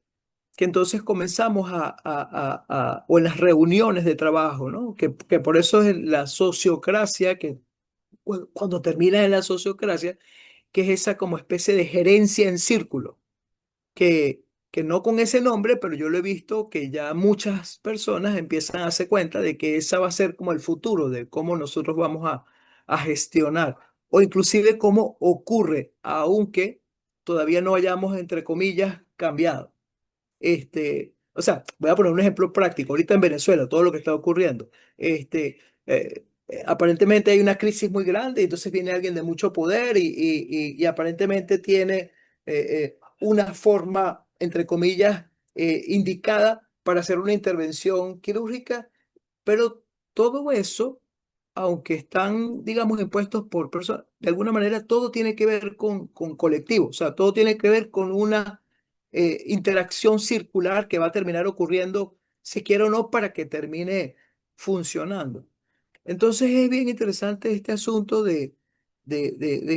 [SPEAKER 2] que entonces comenzamos o en las reuniones de trabajo, ¿no? Que por eso es la sociocracia, que cuando termina en la sociocracia, que es esa como especie de gerencia en círculo que no con ese nombre, pero yo lo he visto que ya muchas personas empiezan a darse cuenta de que esa va a ser como el futuro de cómo nosotros vamos a gestionar, o inclusive cómo ocurre, aunque todavía no hayamos, entre comillas, cambiado. O sea, voy a poner un ejemplo práctico. Ahorita en Venezuela, todo lo que está ocurriendo. Aparentemente hay una crisis muy grande, y entonces viene alguien de mucho poder y aparentemente tiene una forma, entre comillas, indicada para hacer una intervención quirúrgica, pero todo eso, aunque están, digamos, impuestos por personas, de alguna manera todo tiene que ver con colectivo, o sea, todo tiene que ver con una interacción circular que va a terminar ocurriendo, si quiere o no, para que termine funcionando. Entonces es bien interesante este asunto de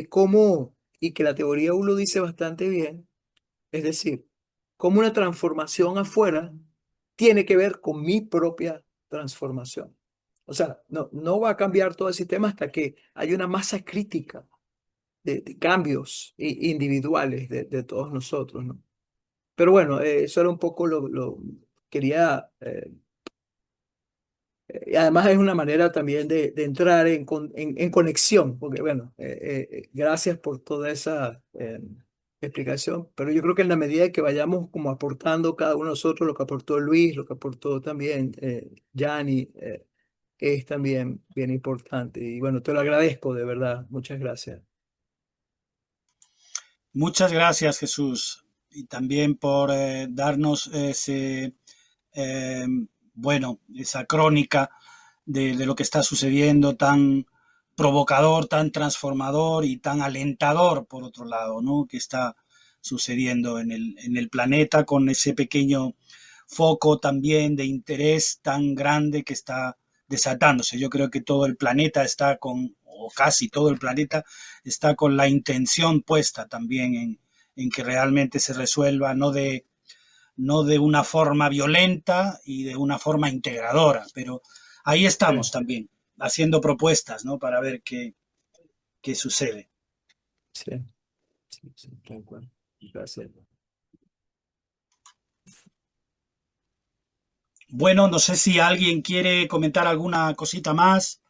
[SPEAKER 2] cómo, y que la teoría uno lo dice bastante bien, es decir, cómo una transformación afuera tiene que ver con mi propia transformación. O sea, no va a cambiar todo el sistema hasta que haya una masa crítica de cambios individuales de todos nosotros, ¿no? Pero bueno, eso era un poco quería, y además es una manera también de entrar en conexión, porque bueno, gracias por toda esa explicación, pero yo creo que en la medida que vayamos como aportando cada uno de nosotros, lo que aportó Luis, lo que aportó también Gianni, es también bien importante. Y bueno, te lo agradezco de verdad. Muchas gracias.
[SPEAKER 1] Muchas gracias, Jesús, y también por darnos eh, esa crónica de lo que está sucediendo, tan provocador, tan transformador y tan alentador, por otro lado, ¿no? Que está sucediendo en el planeta con ese pequeño foco también de interés tan grande que está desatándose. Yo creo que todo el planeta está con, o casi todo el planeta está con la intención puesta también en que realmente se resuelva, no de una forma violenta y de una forma integradora, pero ahí
[SPEAKER 2] Sí,
[SPEAKER 1] estamos también, haciendo propuestas, ¿no? Para ver qué sucede.
[SPEAKER 2] sí, sí, sí, tal cual. Gracias.
[SPEAKER 1] Bueno, no sé si alguien quiere comentar alguna cosita más.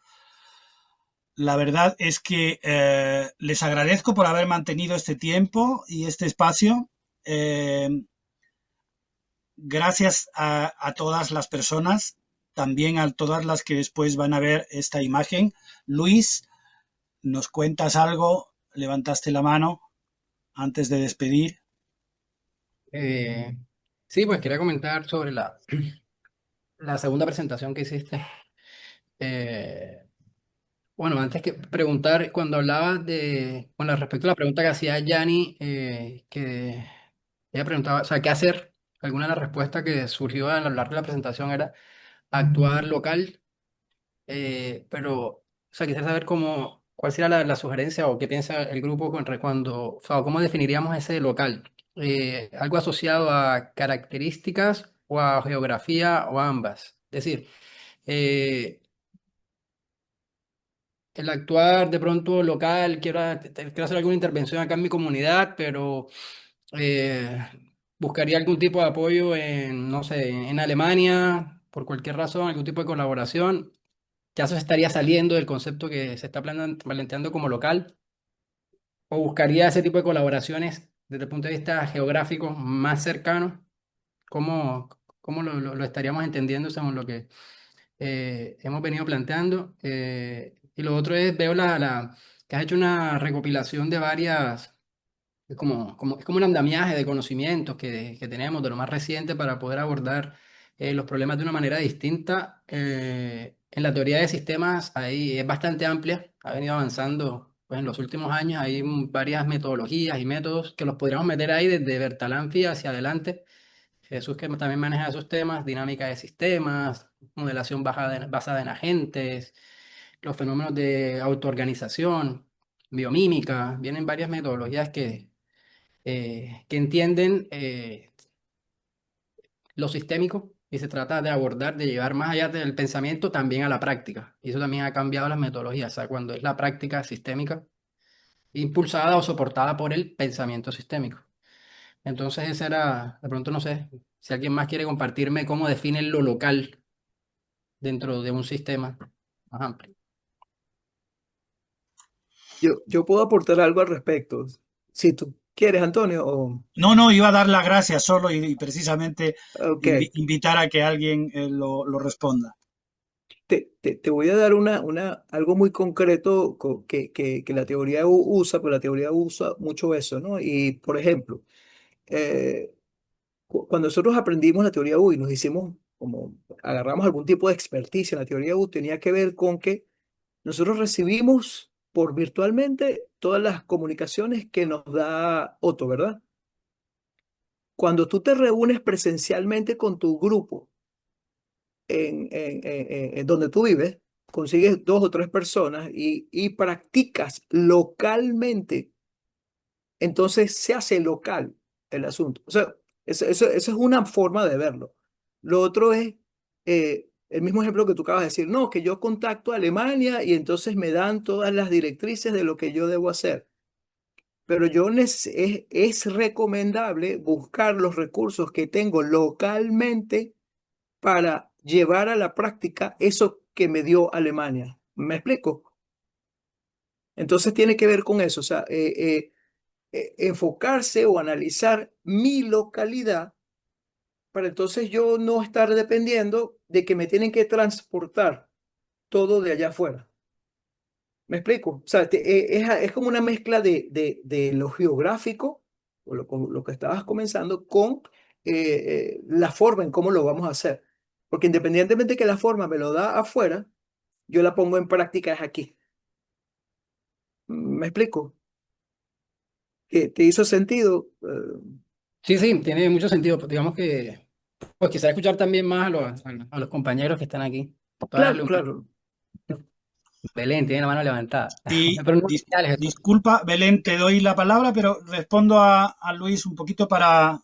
[SPEAKER 1] La verdad es que les agradezco por haber mantenido este tiempo y este espacio. Eh, Gracias a todas las personas, también a todas las que después van a ver esta imagen. Luis, ¿nos cuentas algo? Levantaste la mano antes de despedir.
[SPEAKER 3] Eh, sí, pues quería comentar sobre la segunda presentación que hiciste. Eh, bueno, antes que preguntar, cuando hablabas bueno, respecto a la pregunta que hacía Yanni, que ella preguntaba, o sea, ¿qué hacer? Alguna de las respuestas que surgió a lo largo de la presentación era actuar local, pero, o sea, quisiera saber cuál sería la sugerencia o qué piensa el grupo o sea, cómo definiríamos ese local. Algo asociado a características o a geografía o a ambas. Es decir, eh, el actuar de pronto local, quiero hacer alguna intervención acá en mi comunidad, pero eh, buscaría algún tipo de apoyo en, no sé, en Alemania, por cualquier razón, algún tipo de colaboración. Ya eso estaría saliendo del concepto que se está planteando como local, o buscaría ese tipo de colaboraciones desde el punto de vista geográfico más cercano. ¿Cómo, cómo lo estaríamos entendiendo según lo que hemos venido planteando? Y lo otro es, veo que has hecho una recopilación de varias, es como un andamiaje de conocimientos que tenemos de lo más reciente para poder abordar los problemas de una manera distinta. En la teoría de sistemas ahí es bastante amplia, ha venido avanzando pues, en los últimos años. Hay varias metodologías y métodos que los podríamos meter ahí desde Bertalanffy hacia adelante. Jesús que también maneja esos temas, dinámica de sistemas, modelación basada en agentes, los fenómenos de autoorganización, biomímica, vienen varias metodologías que entienden lo sistémico y se trata de abordar, de llevar más allá del pensamiento también a la práctica. Y eso también ha cambiado las metodologías, o sea, cuando es la práctica sistémica impulsada o soportada por el pensamiento sistémico. Entonces, esa era, de pronto no sé, si alguien más quiere compartirme cómo definen lo local dentro de un sistema más amplio.
[SPEAKER 2] Yo puedo aportar algo al respecto. Si tú quieres, Antonio, o...
[SPEAKER 1] No, no, iba a dar las gracias solo y precisamente
[SPEAKER 2] Ok,
[SPEAKER 1] invitar a que alguien lo responda.
[SPEAKER 2] te voy a dar algo muy concreto que la teoría usa, pero la teoría usa mucho eso, ¿no? Y, por ejemplo, eh, cuando nosotros aprendimos la teoría U y nos hicimos, como agarramos algún tipo de experticia en la teoría U, tenía que ver con que nosotros recibimos por virtualmente todas las comunicaciones que nos da Otto, ¿verdad? Cuando tú te reúnes presencialmente con tu grupo en donde tú vives, consigues dos o tres personas y practicas localmente, entonces se hace local el asunto. O sea, eso es una forma de verlo. Lo otro es el mismo ejemplo que tú acabas de decir, no, que yo contacto a Alemania y entonces me dan todas las directrices de lo que yo debo hacer. Pero es recomendable buscar los recursos que tengo localmente para llevar a la práctica eso que me dio Alemania. ¿Me explico? Entonces tiene que ver con eso, o sea, enfocarse o analizar mi localidad para entonces yo no estar dependiendo de que me tienen que transportar todo de allá afuera. ¿Me explico? O sea, es como una mezcla de lo geográfico, o con lo que estabas comenzando, con la forma en cómo lo vamos a hacer. Porque independientemente que la forma me lo da afuera, yo la pongo en práctica es aquí. ¿Me explico? ¿Te hizo sentido?
[SPEAKER 3] Sí, sí, tiene mucho sentido. Pues digamos que, pues quisiera escuchar también más a los compañeros que están aquí. Todas las
[SPEAKER 2] Claro,
[SPEAKER 3] luminarias.
[SPEAKER 2] claro.
[SPEAKER 3] Belén tiene la mano levantada.
[SPEAKER 1] Y
[SPEAKER 3] Pero no dale, Jesús.
[SPEAKER 1] disculpa, Belén, te doy la palabra, pero respondo a Luis un poquito para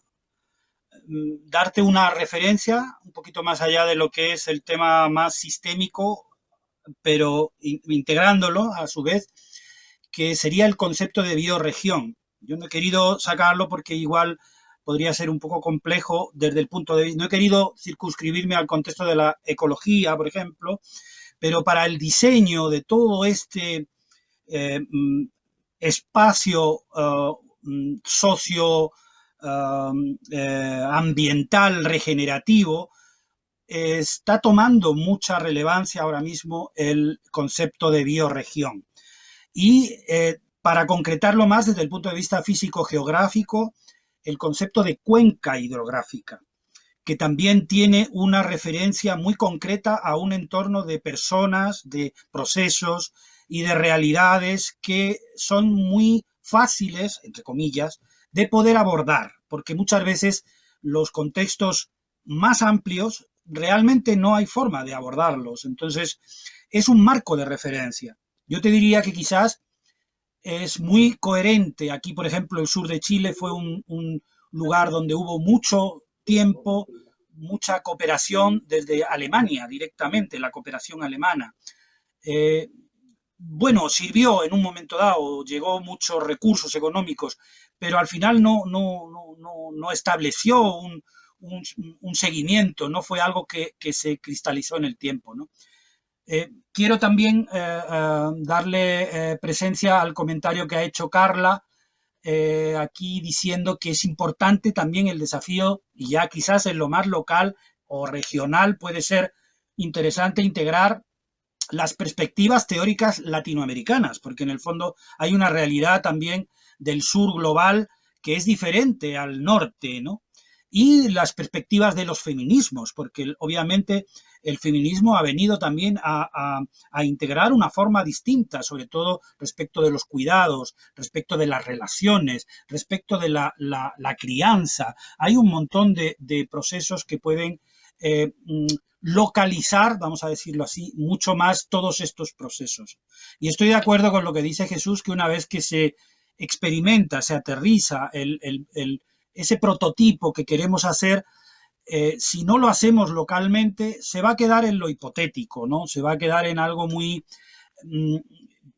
[SPEAKER 1] darte una referencia, un poquito más allá de lo que es el tema más sistémico, pero integrándolo a su vez, que sería el concepto de bioregión. Yo no he querido sacarlo porque igual podría ser un poco complejo desde el punto de vista, no he querido circunscribirme al contexto de la ecología, por ejemplo, pero para el diseño de todo este eh, espacio socio ambiental regenerativo, está tomando mucha relevancia ahora mismo el concepto de bioregión. Y para concretarlo más desde el punto de vista físico-geográfico, el concepto de cuenca hidrográfica, que también tiene una referencia muy concreta a un entorno de personas, de procesos y de realidades que son muy fáciles, entre comillas, de poder abordar, porque muchas veces los contextos más amplios realmente no hay forma de abordarlos. Entonces, es un marco de referencia. Yo te diría que quizás es muy coherente. Aquí, por ejemplo, el sur de Chile fue un lugar donde hubo mucho tiempo, mucha cooperación desde Alemania directamente, la cooperación alemana. Eh, bueno, sirvió en un momento dado, llegó muchos recursos económicos, pero al final no estableció un, un, seguimiento, no fue algo que se cristalizó en el tiempo, ¿no? Quiero también darle presencia al comentario que ha hecho Carla aquí diciendo que es importante también el desafío, y ya quizás en lo más local o regional puede ser interesante integrar las perspectivas teóricas latinoamericanas, porque en el fondo hay una realidad también del sur global que es diferente al norte, ¿no? Y las perspectivas de los feminismos, porque obviamente el feminismo ha venido también a integrar una forma distinta, sobre todo respecto de los cuidados, respecto de las relaciones, respecto de la crianza. Hay un montón de procesos que pueden eh, localizar, vamos a decirlo así, mucho más todos estos procesos. Y estoy de acuerdo con lo que dice Jesús, que una vez que se experimenta, se aterriza ese prototipo que queremos hacer, si no lo hacemos localmente, se va a quedar en lo hipotético, ¿no? Se va a quedar en algo muy mm,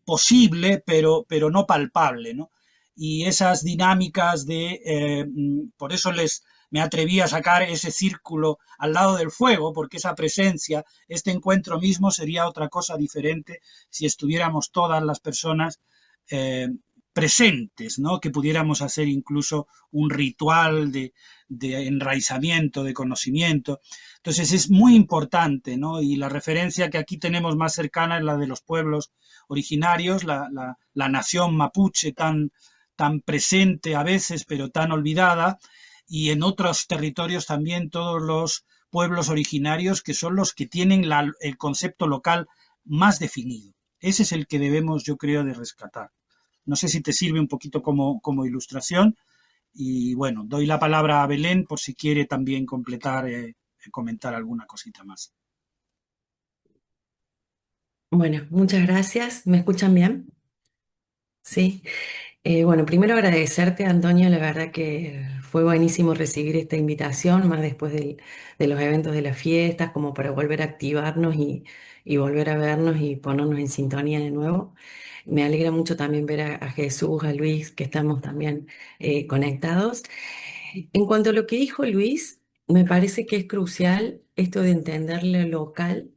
[SPEAKER 1] posible, pero no palpable, ¿no? Y esas dinámicas por eso me atreví a sacar ese círculo al lado del fuego, porque esa presencia, este encuentro mismo sería otra cosa diferente si estuviéramos todas las personas eh, presentes, ¿no? Que pudiéramos hacer incluso un ritual de enraizamiento, de conocimiento. Entonces es muy importante, ¿no? Y la referencia que aquí tenemos más cercana es la de los pueblos originarios, la nación mapuche tan presente a veces, pero tan olvidada, y en otros territorios también todos los pueblos originarios que son los que tienen el concepto local más definido. Ese es el que debemos, yo creo, de rescatar. No sé si te sirve un poquito como ilustración y bueno, doy la palabra a Belén por si quiere también completar, comentar alguna cosita más.
[SPEAKER 4] Bueno, muchas gracias. ¿Me escuchan bien? Sí. Bueno, primero agradecerte, Antonio. La verdad que fue buenísimo recibir esta invitación, más después de los eventos de las fiestas, como para volver a activarnos y volver a vernos y ponernos en sintonía de nuevo. Me alegra mucho también ver a Jesús, a Luis, que estamos también conectados. En cuanto a lo que dijo Luis, me parece que es crucial esto de entender lo local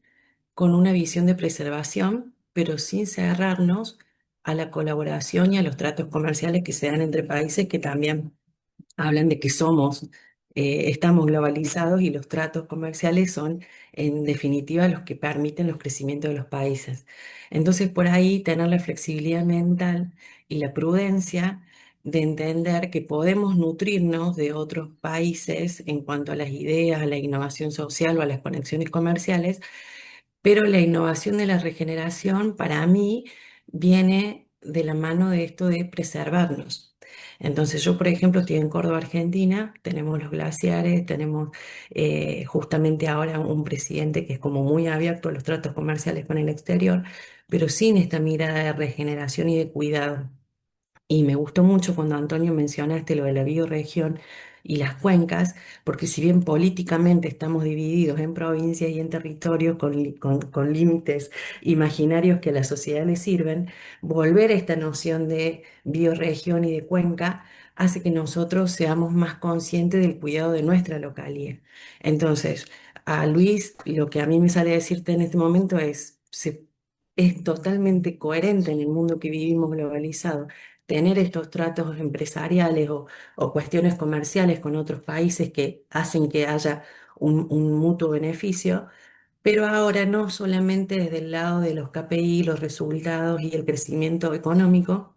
[SPEAKER 4] con una visión de preservación, pero sin cerrarnos a la colaboración y a los tratos comerciales que se dan entre países que también hablan de que somos estamos globalizados y los tratos comerciales son, en definitiva, los que permiten los crecimientos de los países. Entonces, por ahí, tener la flexibilidad mental y la prudencia de entender que podemos nutrirnos de otros países en cuanto a las ideas, a la innovación social o a las conexiones comerciales, pero la innovación de la regeneración para mí viene de la mano de esto de preservarnos. Entonces yo, por ejemplo, estoy en Córdoba, Argentina, tenemos los glaciares, tenemos justamente ahora un presidente que es como muy abierto a los tratos comerciales con el exterior, pero sin esta mirada de regeneración y de cuidado. Y me gustó mucho cuando Antonio mencionaste lo de la bioregión y las cuencas, porque si bien políticamente estamos divididos en provincias y en territorios con límites imaginarios que a la sociedad le sirven, volver a esta noción de bioregión y de cuenca hace que nosotros seamos más conscientes del cuidado de nuestra localidad. Entonces, a Luis, lo que a mí me sale a decirte en este momento es, es totalmente coherente en el mundo que vivimos globalizado tener estos tratos empresariales o cuestiones comerciales con otros países que hacen que haya un mutuo beneficio, pero ahora no solamente desde el lado de los KPI, los resultados y el crecimiento económico,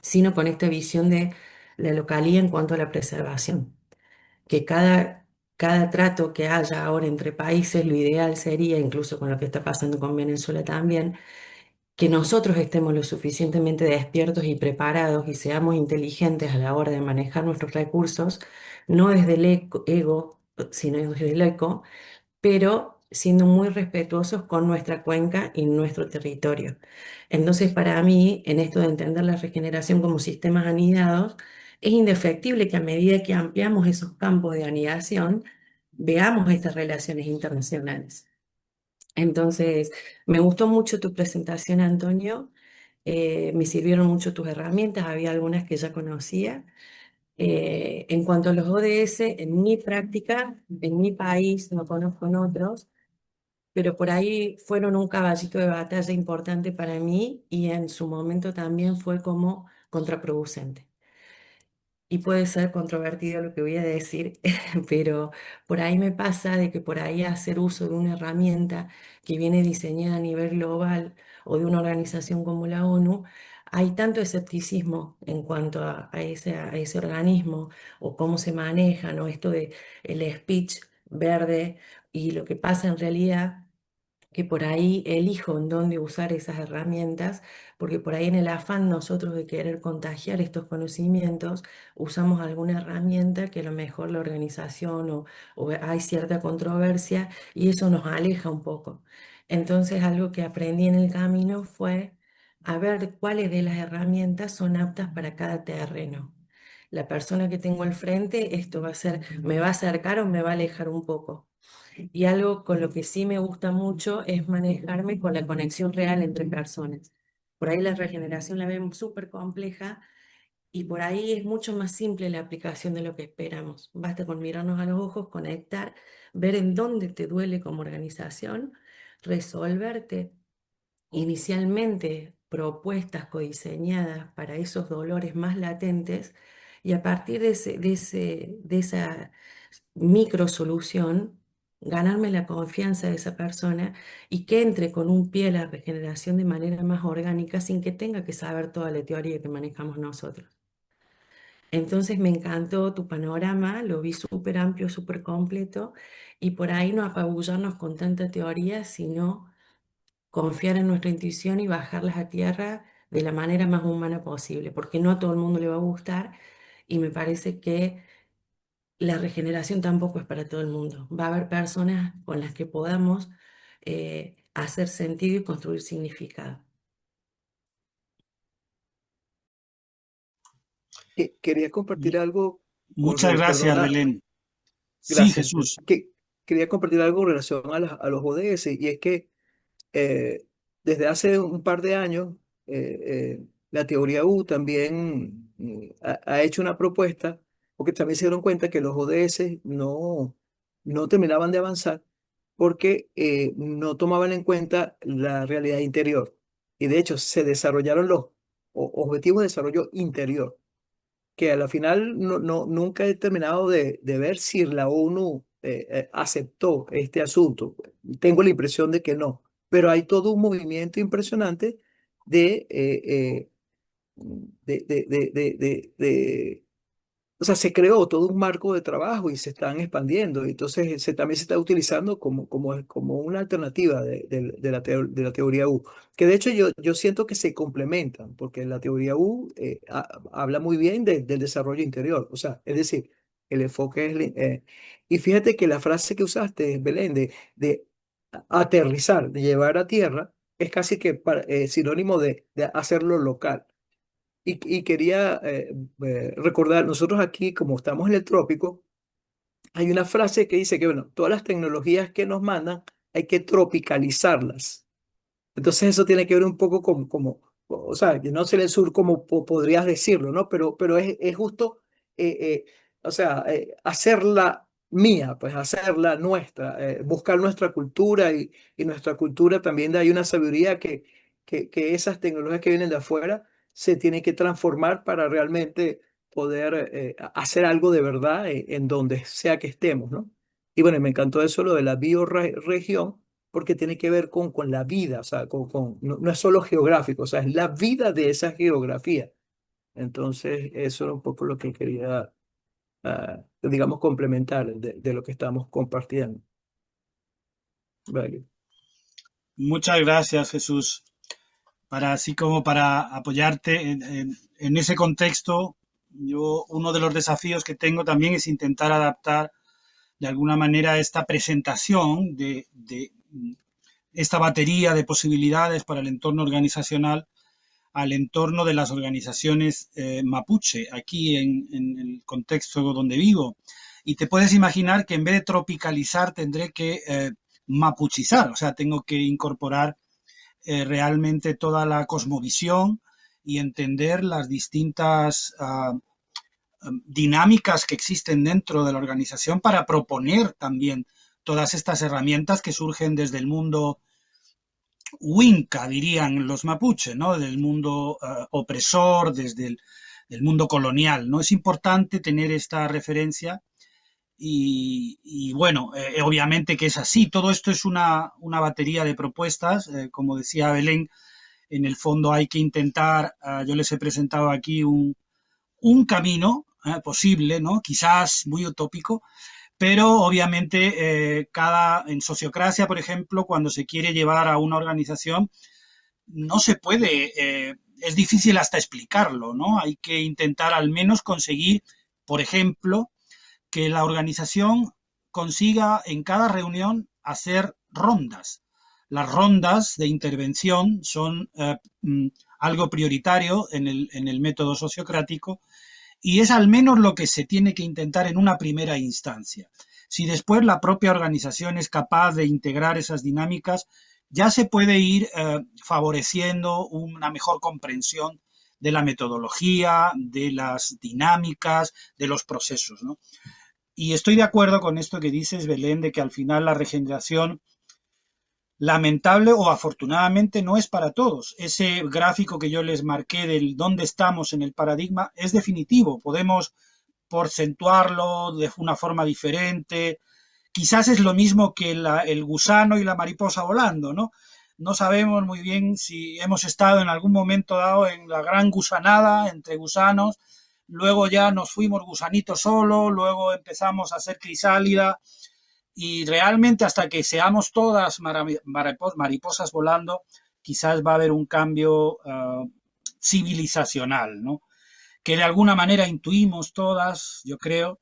[SPEAKER 4] sino con esta visión de la localía en cuanto a la preservación, que cada trato que haya ahora entre países, lo ideal sería, incluso con lo que está pasando con Venezuela también, que nosotros estemos lo suficientemente despiertos y preparados y seamos inteligentes a la hora de manejar nuestros recursos, no desde el ego, sino desde el eco, pero siendo muy respetuosos con nuestra cuenca y nuestro territorio. Entonces, para mí, en esto de entender la regeneración como sistemas anidados, es indefectible que a medida que ampliamos esos campos de anidación, veamos estas relaciones internacionales. Entonces, me gustó mucho tu presentación, Antonio. Me sirvieron mucho tus herramientas, había algunas que ya conocía. En cuanto a los ODS, en mi práctica, en mi país, no conozco en otros, pero por ahí fueron un caballito de batalla importante para mí y en su momento también fue como contraproducente. Y puede ser controvertido lo que voy a decir, pero por ahí me pasa de que por ahí hacer uso de una herramienta que viene diseñada a nivel global o de una organización como la ONU, hay tanto escepticismo en cuanto a ese organismo o cómo se manejan o esto de el speech verde y lo que pasa en realidad que por ahí elijo en dónde usar esas herramientas, porque por ahí en el afán nosotros de querer contagiar estos conocimientos, usamos alguna herramienta que a lo mejor la organización o hay cierta controversia y eso nos aleja un poco. Entonces algo que aprendí en el camino fue a ver cuáles de las herramientas son aptas para cada terreno. La persona que tengo al frente, esto va a ser, me va a acercar o me va a alejar un poco. Y algo con lo que sí me gusta mucho es manejarme con la conexión real entre personas. Por ahí la regeneración la vemos súper compleja y por ahí es mucho más simple la aplicación de lo que esperamos. Basta con mirarnos a los ojos, conectar, ver en dónde te duele como organización, resolverte inicialmente propuestas codiseñadas para esos dolores más latentes y a partir de esa micro solución, ganarme la confianza de esa persona y que entre con un pie a la regeneración de manera más orgánica sin que tenga que saber toda la teoría que manejamos nosotros. Entonces me encantó tu panorama, lo vi súper amplio, súper completo y por ahí no apabullarnos con tanta teoría, sino confiar en nuestra intuición y bajarlas a tierra de la manera más humana posible, porque no a todo el mundo le va a gustar y me parece que la regeneración tampoco es para todo el mundo. Va a haber personas con las que podamos hacer sentido y construir significado.
[SPEAKER 2] Quería compartir algo
[SPEAKER 1] Muchas gracias,
[SPEAKER 2] perdona,
[SPEAKER 1] Belén. Sí,
[SPEAKER 2] gracias,
[SPEAKER 1] Jesús.
[SPEAKER 2] que quería compartir algo en relación a los ODS y es que eh, desde hace un par de años la teoría U también ha hecho una propuesta porque también se dieron cuenta que los ODS no terminaban de avanzar porque no tomaban en cuenta la realidad interior y de hecho se desarrollaron los objetivos de desarrollo interior que a la final nunca he terminado de ver si la ONU aceptó este asunto. Tengo la impresión de que no, pero hay todo un movimiento impresionante de, de o sea, se creó todo un marco de trabajo y se están expandiendo. Y entonces también se está utilizando como una alternativa de la teoría U. Que de hecho yo siento que se complementan, porque la teoría U habla muy bien del desarrollo interior. O sea, es decir, el enfoque es... y fíjate que la frase que usaste, Belén, de aterrizar, de llevar a tierra, es casi que sinónimo de hacerlo local. Y quería recordar, nosotros aquí, como estamos en el trópico, hay una frase que dice que, bueno, todas las tecnologías que nos mandan hay que tropicalizarlas. Entonces eso tiene que ver un poco o sea, que no sé en el sur como podrías decirlo, ¿no? Pero es justo, eh, eh, o sea, hacerla mía, pues hacerla nuestra, buscar nuestra cultura y nuestra cultura también hay una sabiduría que esas tecnologías que vienen de afuera se tienen que transformar para realmente poder hacer algo de verdad en donde sea que estemos, ¿no? Y bueno, me encantó eso, lo de la bioregión porque tiene que ver con la vida, o sea, no es solo geográfico, o sea, es la vida de esa geografía. Entonces, eso era un poco lo que quería, digamos, complementar de lo que estamos compartiendo. Vale.
[SPEAKER 1] Muchas gracias, Jesús. Para así como para apoyarte en ese contexto, yo uno de los desafíos que tengo también es intentar adaptar de alguna manera esta presentación de esta batería de posibilidades para el entorno organizacional al entorno de las organizaciones mapuche, aquí en el contexto donde vivo. Y te puedes imaginar que en vez de tropicalizar tendré que mapuchizar, o sea, tengo que incorporar realmente toda la cosmovisión y entender las distintas dinámicas que existen dentro de la organización para proponer también todas estas herramientas que surgen desde el mundo Winca, dirían los mapuches, ¿no? Del mundo opresor, desde el mundo colonial, ¿no? Es importante tener esta referencia y bueno, obviamente que es así. Todo esto es una batería de propuestas. Como decía Belén, en el fondo hay que intentar, yo les he presentado aquí un camino posible, ¿no? Quizás muy utópico, pero obviamente en sociocracia, por ejemplo, cuando se quiere llevar a una organización, no se puede, es difícil hasta explicarlo, ¿no? Hay que intentar al menos conseguir, por ejemplo, que la organización consiga en cada reunión hacer rondas. Las rondas de intervención son algo prioritario en el método sociocrático y es al menos lo que se tiene que intentar en una primera instancia. Si después la propia organización es capaz de integrar esas dinámicas, ya se puede ir favoreciendo una mejor comprensión de la metodología, de las dinámicas, de los procesos, ¿no? Y estoy de acuerdo con esto que dices, Belén, de que al final la regeneración, lamentable o afortunadamente, no es para todos. Ese gráfico que yo les marqué del dónde estamos en el paradigma es definitivo. Podemos porcentuarlo de una forma diferente. Quizás es lo mismo que el gusano y la mariposa volando, ¿no? No sabemos muy bien si hemos estado en algún momento dado en la gran gusanada entre gusanos, luego ya nos fuimos gusanitos solo, luego empezamos a hacer crisálida y realmente hasta que seamos todas mariposas volando, quizás va a haber un cambio civilizacional, ¿no? Que de alguna manera intuimos todas, yo creo,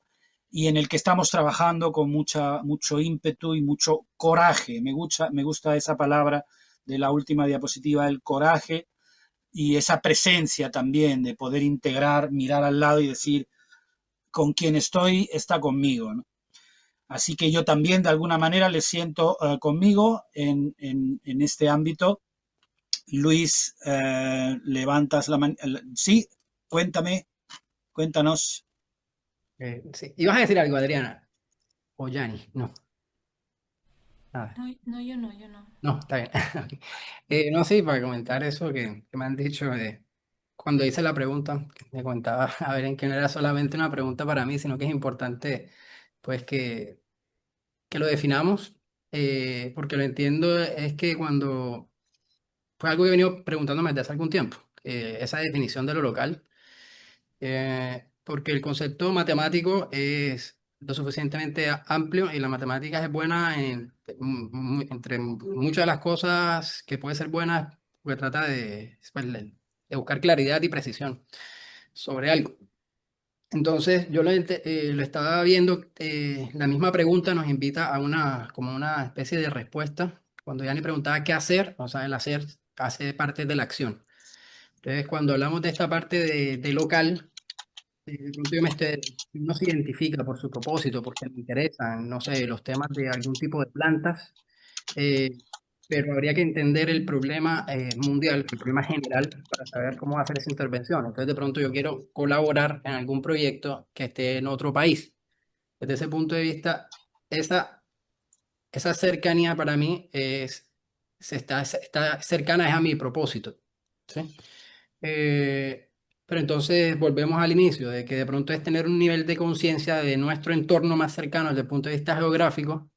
[SPEAKER 1] y en el que estamos trabajando con mucho ímpetu y mucho coraje. Me gusta esa palabra de la última diapositiva, el coraje y esa presencia también de poder integrar, mirar al lado y decir, con quien estoy está conmigo, ¿no? Así que yo también de alguna manera le siento conmigo en este ámbito. Luis, levantas la mano. Sí, cuéntame, cuéntanos.
[SPEAKER 3] Sí. ¿Ibas a decir algo, Adriana? O Yanni, no. Nada.
[SPEAKER 5] No, no, yo no, yo no.
[SPEAKER 3] No, está bien. No, sí, para comentar eso que me han dicho cuando hice la pregunta, que me comentaba, a ver, en que no era solamente una pregunta para mí, sino que es importante, pues, que lo definamos, porque lo entiendo, es que cuando, fue algo que he venido preguntándome desde hace algún tiempo, esa definición de lo local, porque el concepto matemático es lo suficientemente amplio y la matemática es buena entre muchas de las cosas que puede ser buena, porque trata pues, de buscar claridad y precisión sobre algo. Entonces, yo lo estaba viendo, la misma pregunta nos invita a como una especie de respuesta. Cuando Yanni preguntaba qué hacer, o sea, el hacer hace parte de la acción. Entonces, cuando hablamos de esta parte de local, de pronto uno se identifica por su propósito, porque le interesan, no sé, los temas de algún tipo de plantas, eh, pero habría que entender el problema mundial, el problema general, para saber cómo hacer esa intervención. Entonces, de pronto yo quiero colaborar en algún proyecto que esté en otro país. Desde ese punto de vista, esa, esa cercanía para mí está cercana es a mi propósito. ¿Sí? Eh, pero entonces volvemos al inicio, de que de pronto es tener un nivel de conciencia de nuestro entorno más cercano desde el punto de vista geográfico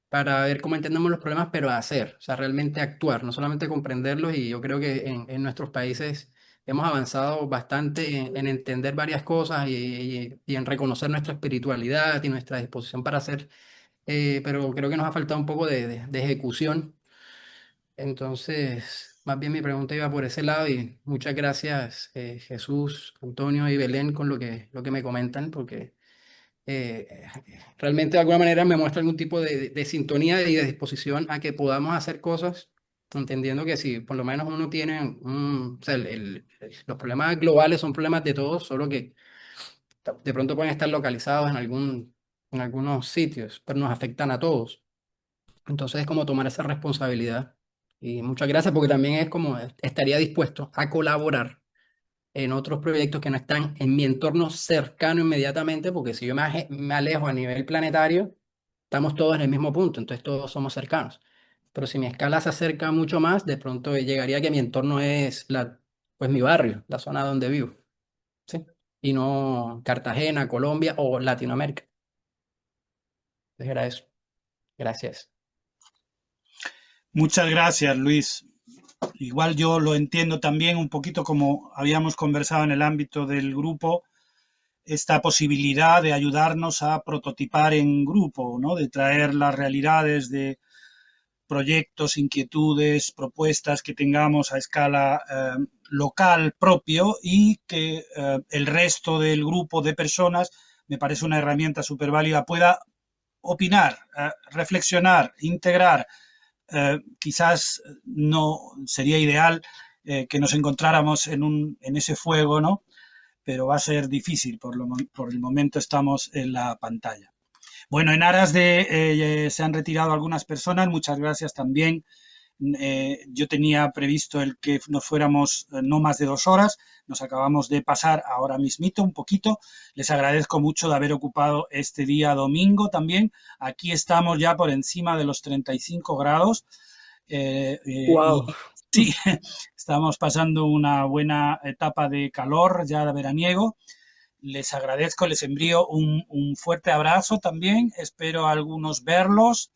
[SPEAKER 3] para ver cómo entendemos los problemas, pero hacer, o sea, realmente actuar, no solamente comprenderlos. Y yo creo que en nuestros países hemos avanzado bastante en entender varias cosas y en reconocer nuestra espiritualidad y nuestra disposición para hacer, pero creo que nos ha faltado un poco de ejecución. Entonces, más bien mi pregunta iba por ese lado y muchas gracias, Jesús, Antonio y Belén, con lo que me comentan, porque eh, realmente de alguna manera me muestra algún tipo de sintonía y de disposición a que podamos hacer cosas, entendiendo que si por lo menos uno tiene o sea, los problemas globales son problemas de todos, solo que de pronto pueden estar localizados en algunos sitios, pero nos afectan a todos. Entonces es como tomar esa responsabilidad. Y muchas gracias porque también es como estaría dispuesto a colaborar en otros proyectos que no están en mi entorno cercano inmediatamente, porque si yo me alejo a nivel planetario, estamos todos en el mismo punto, entonces todos somos cercanos. Pero si mi escala se acerca mucho más, de pronto llegaría a que mi entorno es pues mi barrio, la zona donde vivo, ¿sí? Y no Cartagena, Colombia o Latinoamérica. Entonces era eso. Gracias.
[SPEAKER 1] Muchas gracias, Luis. Igual yo lo entiendo también un poquito como habíamos conversado en el ámbito del grupo, esta posibilidad de ayudarnos a prototipar en grupo, ¿no? De traer las realidades de proyectos, inquietudes, propuestas que tengamos a escala local propio y que el resto del grupo de personas, me parece una herramienta súper válida, pueda opinar, reflexionar, integrar. Quizás no sería ideal que nos encontráramos en ese fuego, ¿no? Pero va a ser difícil, por el momento estamos en la pantalla. Bueno, en aras de, se han retirado algunas personas, muchas gracias también. Yo tenía previsto el que nos fuéramos no más de 2 horas, nos acabamos de pasar ahora mismito un poquito. Les agradezco mucho de haber ocupado este día domingo también. Aquí estamos ya por encima de los 35 grados.
[SPEAKER 2] Wow.
[SPEAKER 1] Y sí, estamos pasando una buena etapa de calor ya de veraniego. Les agradezco, les envío un fuerte abrazo también, espero a algunos verlos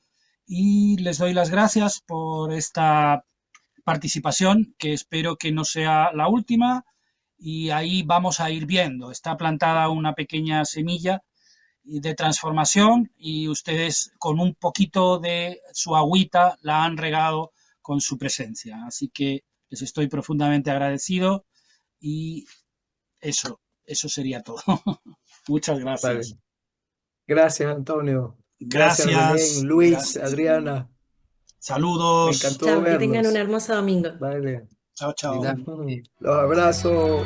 [SPEAKER 1] y les doy las gracias por esta participación, que espero que no sea la última, y ahí vamos a ir viendo. Está plantada una pequeña semilla de transformación y ustedes con un poquito de su agüita la han regado con su presencia. Así que les estoy profundamente agradecido y eso sería todo. Muchas
[SPEAKER 2] Vale.
[SPEAKER 1] gracias.
[SPEAKER 2] Gracias, Antonio. Gracias, Belén,
[SPEAKER 1] Gracias,
[SPEAKER 2] Luis,
[SPEAKER 1] gracias.
[SPEAKER 2] Adriana. Me
[SPEAKER 1] Saludos.
[SPEAKER 2] encantó
[SPEAKER 4] Chao, que tengan un
[SPEAKER 2] verlos.
[SPEAKER 4] hermoso domingo.
[SPEAKER 2] Vale.
[SPEAKER 1] Chao, chao.
[SPEAKER 3] Cuídate.
[SPEAKER 2] Los abrazo.